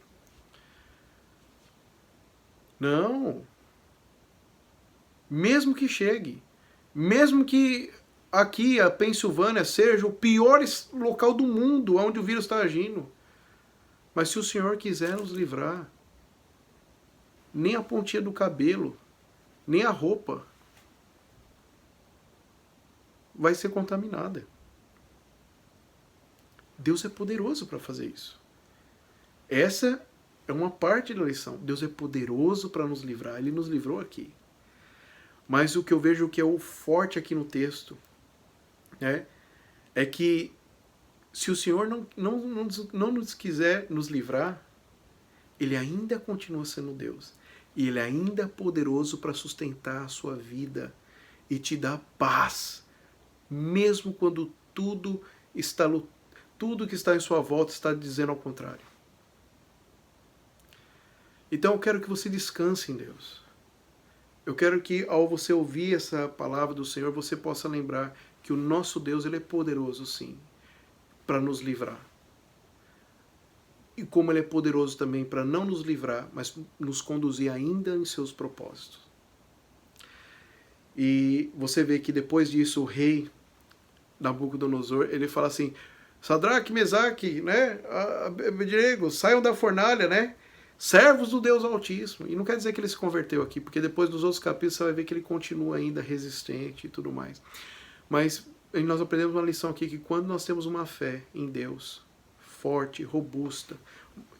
Não. Mesmo que chegue, mesmo que aqui a Pensilvânia seja o pior local do mundo onde o vírus está agindo, mas se o Senhor quiser nos livrar, nem a pontinha do cabelo, nem a roupa vai ser contaminada. Deus é poderoso para fazer isso. Essa é uma parte da lição. Deus é poderoso para nos livrar. Ele nos livrou aqui. Mas o que eu vejo que é o forte aqui no texto, né, é que se o Senhor não nos quiser nos livrar, Ele ainda continua sendo Deus. E Ele ainda é poderoso para sustentar a sua vida e te dar paz, mesmo quando tudo que está em sua volta está dizendo ao contrário. Então eu quero que você descanse em Deus. Eu quero que ao você ouvir essa palavra do Senhor, você possa lembrar que o nosso Deus, Ele é poderoso sim, para nos livrar. E como Ele é poderoso também para não nos livrar, mas nos conduzir ainda em seus propósitos. E você vê que depois disso o rei Nabucodonosor, ele fala assim, Sadraque, Mesaque, né, Abednego, saiam da fornalha, né? Servos do Deus Altíssimo. E não quer dizer que ele se converteu aqui, porque depois dos outros capítulos você vai ver que ele continua ainda resistente e tudo mais. Mas nós aprendemos uma lição aqui, que quando nós temos uma fé em Deus, forte, robusta,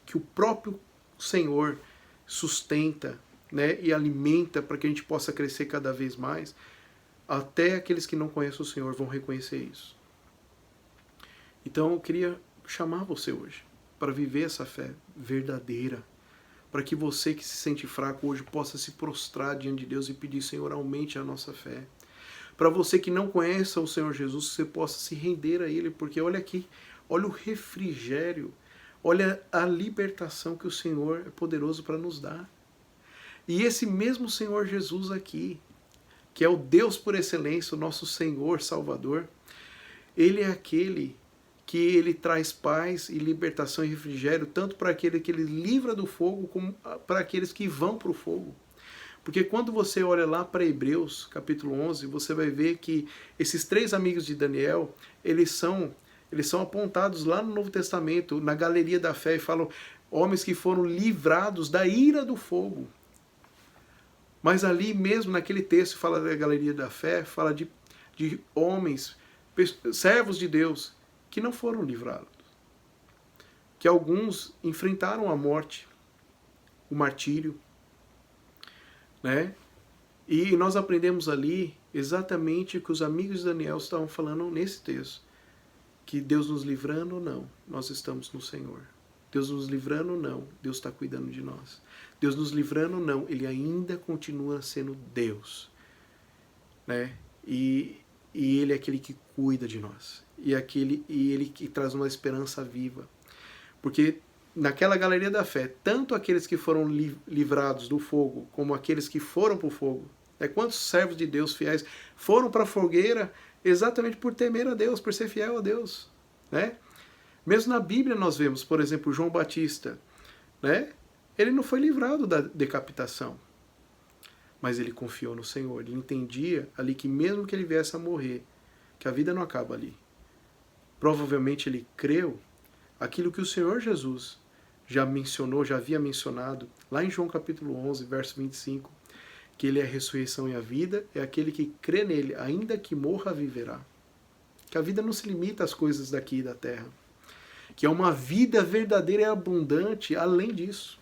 que o próprio Senhor sustenta né, e alimenta para que a gente possa crescer cada vez mais, até aqueles que não conhecem o Senhor vão reconhecer isso. Então eu queria chamar você hoje para viver essa fé verdadeira, para que você que se sente fraco hoje possa se prostrar diante de Deus e pedir: Senhor, aumente a nossa fé. Para você que não conhece o Senhor Jesus, que você possa se render a Ele, porque olha aqui, olha o refrigério, olha a libertação que o Senhor é poderoso para nos dar. E esse mesmo Senhor Jesus aqui, que é o Deus por excelência, o nosso Senhor Salvador, Ele é aquele que Ele traz paz e libertação e refrigério, tanto para aquele que Ele livra do fogo, como para aqueles que vão para o fogo. Porque quando você olha lá para Hebreus, capítulo 11, você vai ver que esses 3 amigos de Daniel, eles são apontados lá no Novo Testamento, na galeria da fé, e falam homens que foram livrados da ira do fogo. Mas ali mesmo, naquele texto, fala da galeria da fé, fala de homens, servos de Deus, que não foram livrados. Que alguns enfrentaram a morte, o martírio, né? E nós aprendemos ali exatamente o que os amigos de Daniel estavam falando nesse texto. Que Deus nos livrando ou não, nós estamos no Senhor. Deus nos livrando ou não, Deus está cuidando de nós. Deus nos livrando ou não, Ele ainda continua sendo Deus, né? E Ele é aquele que cuida de nós. E Ele que traz uma esperança viva. Porque naquela galeria da fé, tanto aqueles que foram livrados do fogo, como aqueles que foram para o fogo, né? Quantos servos de Deus fiéis foram para a fogueira exatamente por temer a Deus, por ser fiel a Deus, né? Mesmo na Bíblia nós vemos, por exemplo, João Batista, né? Ele não foi livrado da decapitação, mas ele confiou no Senhor. Ele entendia ali que mesmo que ele viesse a morrer, que a vida não acaba ali. Provavelmente ele creu aquilo que o Senhor Jesus já mencionou, já havia mencionado, lá em João capítulo 11, verso 25, que Ele é a ressurreição e a vida, é aquele que crê nele, ainda que morra, viverá. Que a vida não se limita às coisas daqui da terra. Que é uma vida verdadeira e abundante, além disso,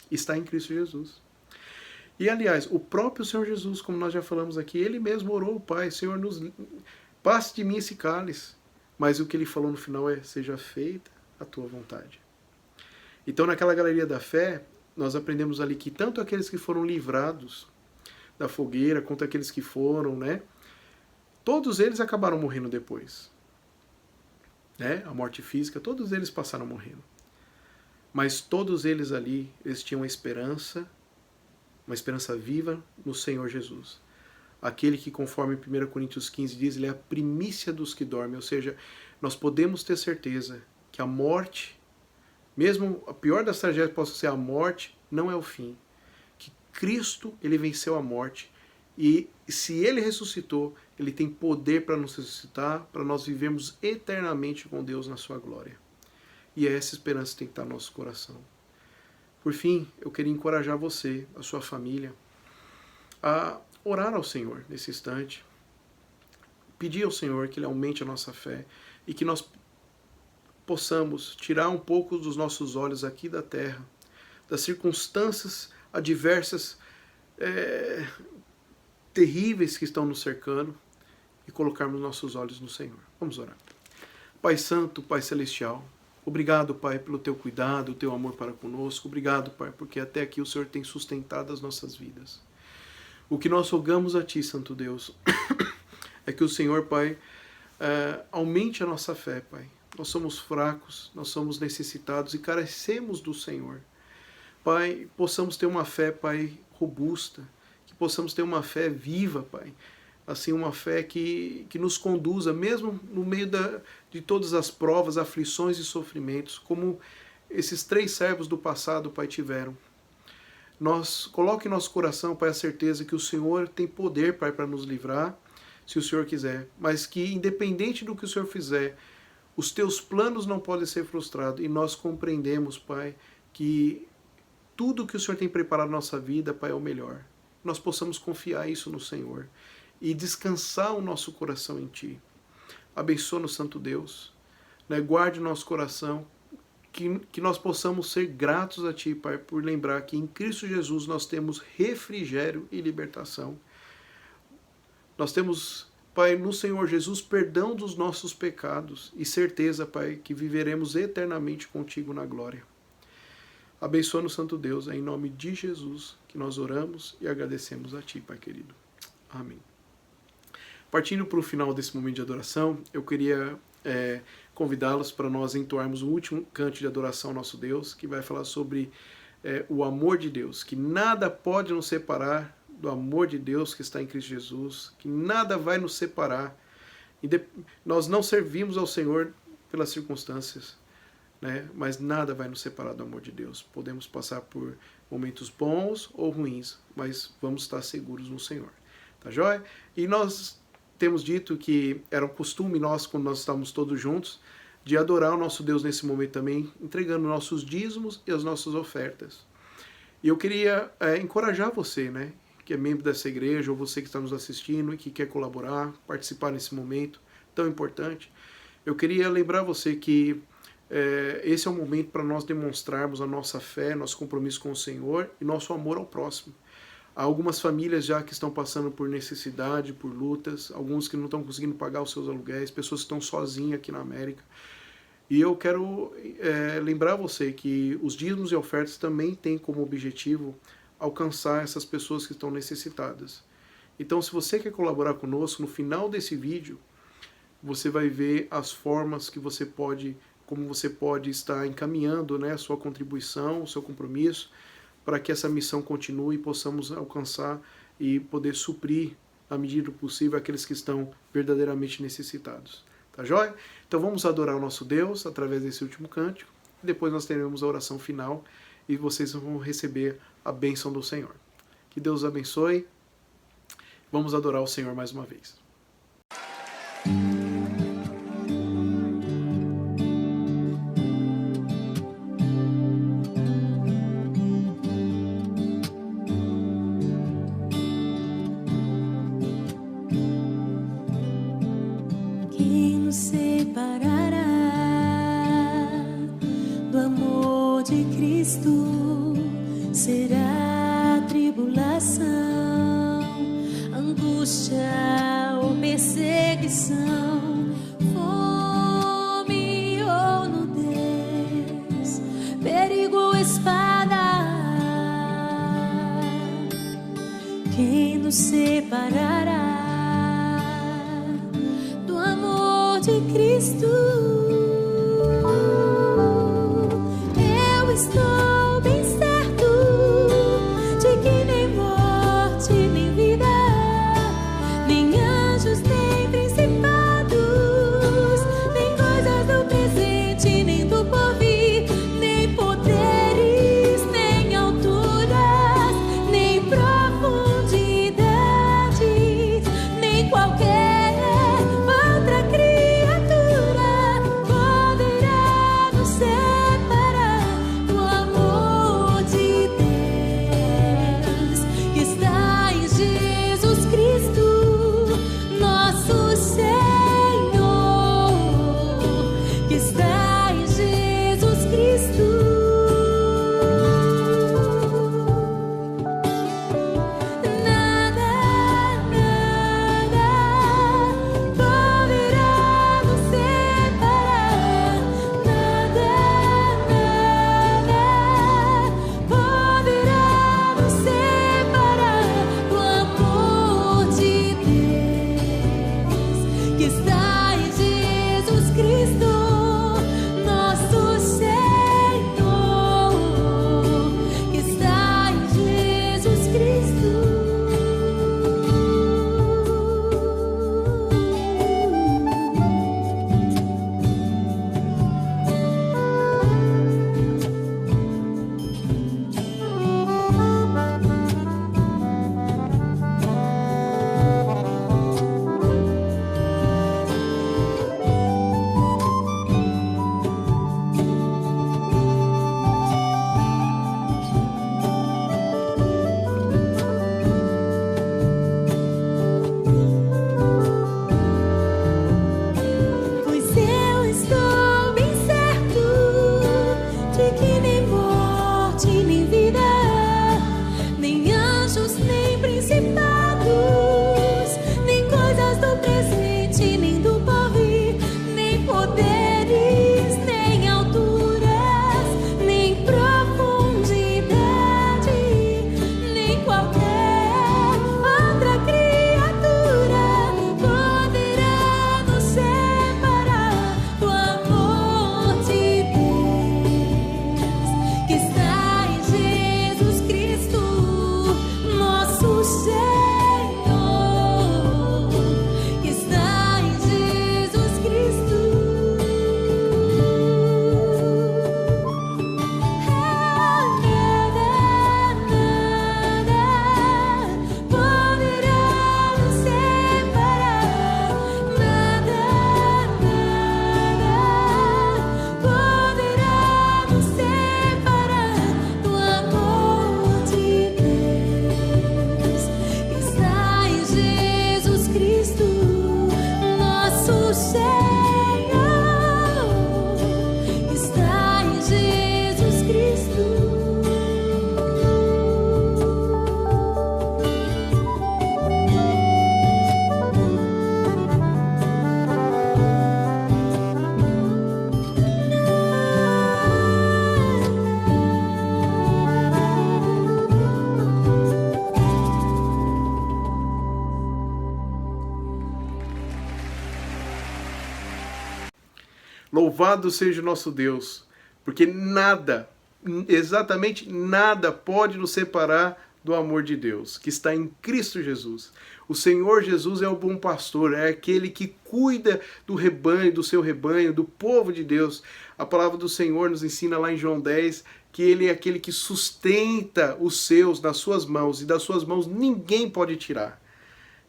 está em Cristo Jesus. E, aliás, o próprio Senhor Jesus, como nós já falamos aqui, Ele mesmo orou ao Pai: Senhor, passe de mim esse cálice. Mas o que Ele falou no final é: seja feita a tua vontade. Então, naquela galeria da fé, nós aprendemos ali que tanto aqueles que foram livrados da fogueira, quanto aqueles que foram, né? Todos eles acabaram morrendo depois. Né? A morte física, todos eles passaram morrendo. Mas todos eles ali, eles tinham uma esperança viva no Senhor Jesus. Aquele que, conforme 1 Coríntios 15 diz, Ele é a primícia dos que dormem. Ou seja, nós podemos ter certeza que a morte, mesmo a pior das tragédias possa ser a morte, não é o fim. Que Cristo, Ele venceu a morte. E se Ele ressuscitou, Ele tem poder para nos ressuscitar, para nós vivermos eternamente com Deus na sua glória. E essa esperança tem que estar no nosso coração. Por fim, eu queria encorajar você, a sua família, a orar ao Senhor nesse instante, pedir ao Senhor que Ele aumente a nossa fé e que nós possamos tirar um pouco dos nossos olhos aqui da terra, das circunstâncias adversas, terríveis que estão nos cercando, e colocarmos nossos olhos no Senhor. Vamos orar. Pai Santo, Pai Celestial, obrigado, Pai, pelo Teu cuidado, o Teu amor para conosco. Obrigado, Pai, porque até aqui o Senhor tem sustentado as nossas vidas. O que nós rogamos a Ti, Santo Deus, é que o Senhor, Pai, aumente a nossa fé, Pai. Nós somos fracos, nós somos necessitados e carecemos do Senhor. Pai, possamos ter uma fé, Pai, robusta, que possamos ter uma fé viva, Pai. Assim, uma fé que nos conduza, mesmo no meio de todas as provas, aflições e sofrimentos, como esses 3 servos do passado, Pai, tiveram. Coloque em nosso coração, Pai, a certeza que o Senhor tem poder, Pai, para nos livrar, se o Senhor quiser. Mas que, independente do que o Senhor fizer, os Teus planos não podem ser frustrados. E nós compreendemos, Pai, que tudo que o Senhor tem preparado na nossa vida, Pai, é o melhor. Nós possamos confiar isso no Senhor e descansar o nosso coração em Ti. Abençoa-nos, Santo Deus, né? Guarde o nosso coração, que nós possamos ser gratos a Ti, Pai, por lembrar que em Cristo Jesus nós temos refrigério e libertação. Nós temos, Pai, no Senhor Jesus, perdão dos nossos pecados e certeza, Pai, que viveremos eternamente contigo na glória. Abençoa no Santo Deus, é em nome de Jesus que nós oramos e agradecemos a Ti, Pai querido. Amém. Partindo para o final desse momento de adoração, eu queria convidá-los para nós entoarmos o último canto de adoração ao nosso Deus, que vai falar sobre o amor de Deus, que nada pode nos separar do amor de Deus que está em Cristo Jesus, que nada vai nos separar. Nós não servimos ao Senhor pelas circunstâncias, né? Mas nada vai nos separar do amor de Deus. Podemos passar por momentos bons ou ruins, mas vamos estar seguros no Senhor. Tá joia? E nós temos dito que era um costume nós, quando nós estávamos todos juntos, de adorar o nosso Deus nesse momento também, entregando nossos dízimos e as nossas ofertas. E eu queria encorajar você, né, que é membro dessa igreja, ou você que está nos assistindo e que quer colaborar, participar nesse momento tão importante. Eu queria lembrar você que esse é o momento para nós demonstrarmos a nossa fé, nosso compromisso com o Senhor e nosso amor ao próximo. Há algumas famílias já que estão passando por necessidade, por lutas, alguns que não estão conseguindo pagar os seus aluguéis, pessoas que estão sozinhas aqui na América. E eu quero lembrar você que os dízimos e ofertas também têm como objetivo alcançar essas pessoas que estão necessitadas. Então, se você quer colaborar conosco, no final desse vídeo, você vai ver as formas que você pode, como você pode estar encaminhando, né, a sua contribuição, o seu compromisso, para que essa missão continue e possamos alcançar e poder suprir, à medida do possível, aqueles que estão verdadeiramente necessitados. Tá joia? Então vamos adorar o nosso Deus através desse último cântico, e depois nós teremos a oração final e vocês vão receber a bênção do Senhor. Que Deus os abençoe. Vamos adorar o Senhor mais uma vez. Quem nos separará do amor de Cristo? Será tribulação, angústia ou perseguição, fome ou nudez, perigo ou espada. Quem nos separará do amor de Cristo? Eu estou bem certo de que nem morte, nem vida, nem anjos, nem principados, nem coisas do presente, nem do porvir, nem poderes, nem alturas, nem profundidades, nem qualquer outra criatura Louvado seja o nosso Deus, porque nada, exatamente nada pode nos separar do amor de Deus, que está em Cristo Jesus. O Senhor Jesus é o bom pastor, é aquele que cuida do rebanho, do seu rebanho, do povo de Deus. A palavra do Senhor nos ensina lá em João 10 que ele é aquele que sustenta os seus nas suas mãos, e das suas mãos ninguém pode tirar.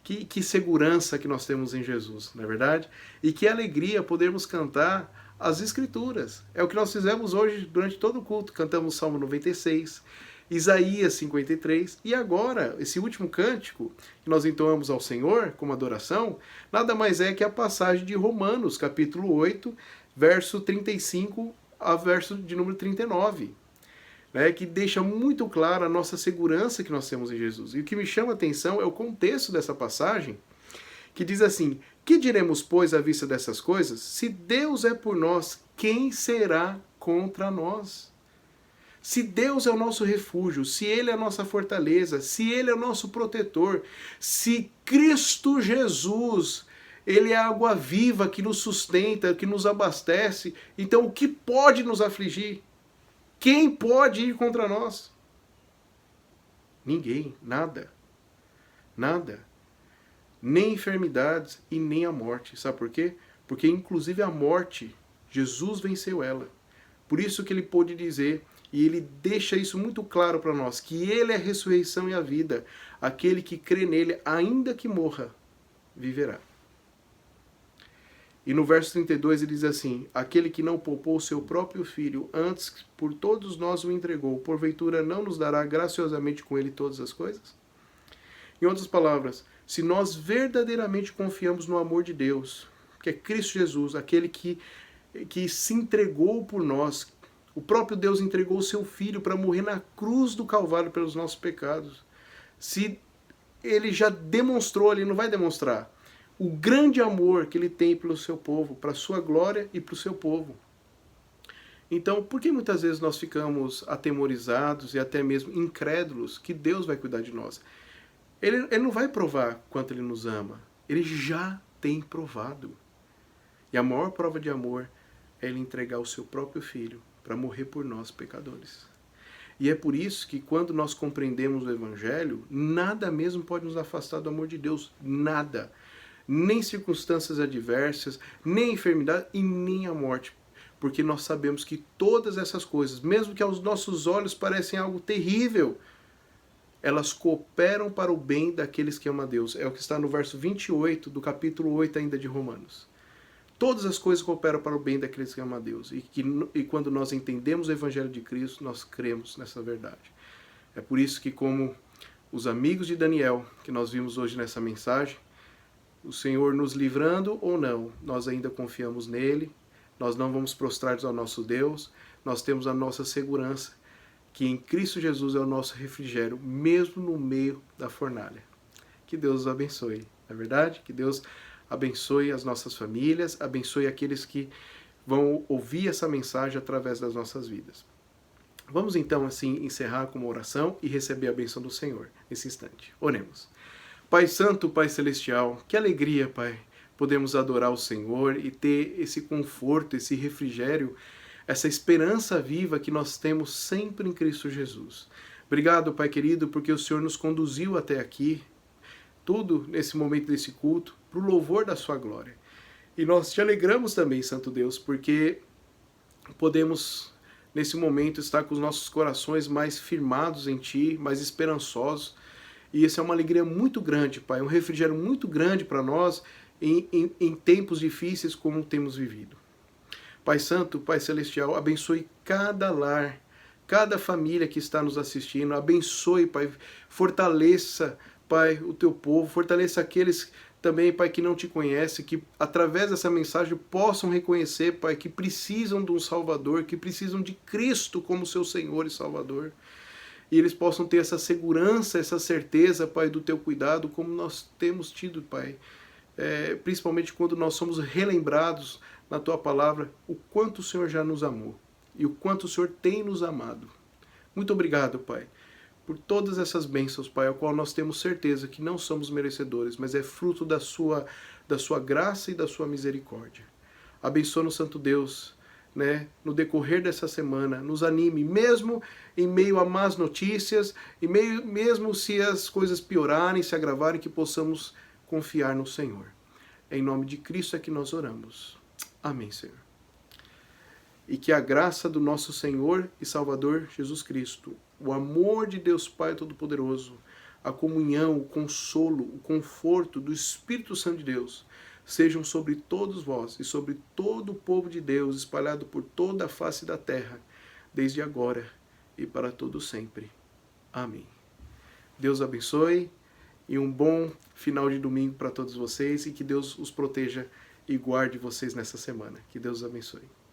Que segurança que nós temos em Jesus, não é verdade? E que alegria podermos cantar as Escrituras. É o que nós fizemos hoje durante todo o culto. Cantamos o Salmo 96, Isaías 53, e agora, esse último cântico que nós entoamos ao Senhor como adoração, nada mais é que a passagem de Romanos, capítulo 8, verso 35 a verso de número 39. Que deixa muito clara a nossa segurança que nós temos em Jesus. E o que me chama a atenção é o contexto dessa passagem, que diz assim: que diremos, pois, à vista dessas coisas? Se Deus é por nós, quem será contra nós? Se Deus é o nosso refúgio, se Ele é a nossa fortaleza, se Ele é o nosso protetor, se Cristo Jesus, Ele é a água viva que nos sustenta, que nos abastece, então o que pode nos afligir? Quem pode ir contra nós? Ninguém, nada. Nada. Nem enfermidades e nem a morte. Sabe por quê? Porque inclusive a morte, Jesus venceu ela. Por isso que ele pôde dizer, e ele deixa isso muito claro para nós, que ele é a ressurreição e a vida. Aquele que crê nele, ainda que morra, viverá. E no verso 32 ele diz assim: aquele que não poupou o seu próprio filho, antes por todos nós o entregou, porventura não nos dará graciosamente com ele todas as coisas? Em outras palavras, se nós verdadeiramente confiamos no amor de Deus, que é Cristo Jesus, aquele que se entregou por nós, o próprio Deus entregou o seu filho para morrer na cruz do Calvário pelos nossos pecados. Se ele já demonstrou, ele não vai demonstrar o grande amor que ele tem pelo seu povo, para a sua glória e para o seu povo. Então, por que muitas vezes nós ficamos atemorizados e até mesmo incrédulos que Deus vai cuidar de nós? Ele não vai provar quanto ele nos ama. Ele já tem provado. E a maior prova de amor é ele entregar o seu próprio filho para morrer por nós, pecadores. E é por isso que quando nós compreendemos o Evangelho, nada mesmo pode nos afastar do amor de Deus. Nada. Nem circunstâncias adversas, nem enfermidade e nem a morte. Porque nós sabemos que todas essas coisas, mesmo que aos nossos olhos parecem algo terrível, elas cooperam para o bem daqueles que amam a Deus. É o que está no verso 28 do capítulo 8 ainda de Romanos. Todas as coisas cooperam para o bem daqueles que amam a Deus. E quando nós entendemos o Evangelho de Cristo, nós cremos nessa verdade. É por isso que, como os amigos de Daniel, que nós vimos hoje nessa mensagem, o Senhor nos livrando ou não, nós ainda confiamos nele, nós não vamos prostrar ao nosso Deus, nós temos a nossa segurança, que em Cristo Jesus é o nosso refrigério, mesmo no meio da fornalha. Que Deus os abençoe, não é verdade? Que Deus abençoe as nossas famílias, abençoe aqueles que vão ouvir essa mensagem através das nossas vidas. Vamos então assim encerrar com uma oração e receber a bênção do Senhor nesse instante. Oremos. Pai Santo, Pai Celestial, que alegria, Pai, podemos adorar o Senhor e ter esse conforto, esse refrigério, essa esperança viva que nós temos sempre em Cristo Jesus. Obrigado, Pai querido, porque o Senhor nos conduziu até aqui, tudo nesse momento desse culto, para o louvor da sua glória. E nós te alegramos também, Santo Deus, porque podemos, nesse momento, estar com os nossos corações mais firmados em Ti, mais esperançosos. E isso é uma alegria muito grande, Pai, um refrigério muito grande para nós em tempos difíceis como temos vivido. Pai Santo, Pai Celestial, abençoe cada lar, cada família que está nos assistindo. Abençoe, Pai, fortaleça, Pai, o Teu povo, fortaleça aqueles também, Pai, que não Te conhecem, que através dessa mensagem possam reconhecer, Pai, que precisam de um Salvador, que precisam de Cristo como seu Senhor e Salvador. E eles possam ter essa segurança, essa certeza, Pai, do Teu cuidado, como nós temos tido, Pai. Principalmente quando nós somos relembrados na Tua palavra, o quanto o Senhor já nos amou e o quanto o Senhor tem nos amado. Muito obrigado, Pai, por todas essas bênçãos, Pai, ao qual nós temos certeza que não somos merecedores, mas é fruto da sua graça e da sua misericórdia. Abençoa-nos, Santo Deus, né, no decorrer dessa semana. Nos anime, mesmo em meio a más notícias, e mesmo se as coisas piorarem, se agravarem, que possamos confiar no Senhor. Em nome de Cristo é que nós oramos. Amém, Senhor. E que a graça do nosso Senhor e Salvador Jesus Cristo, o amor de Deus Pai Todo-Poderoso, a comunhão, o consolo, o conforto do Espírito Santo de Deus, sejam sobre todos vós e sobre todo o povo de Deus, espalhado por toda a face da terra, desde agora e para todo sempre. Amém. Deus abençoe e um bom final de domingo para todos vocês, e que Deus os proteja e guarde vocês nessa semana. Que Deus os abençoe.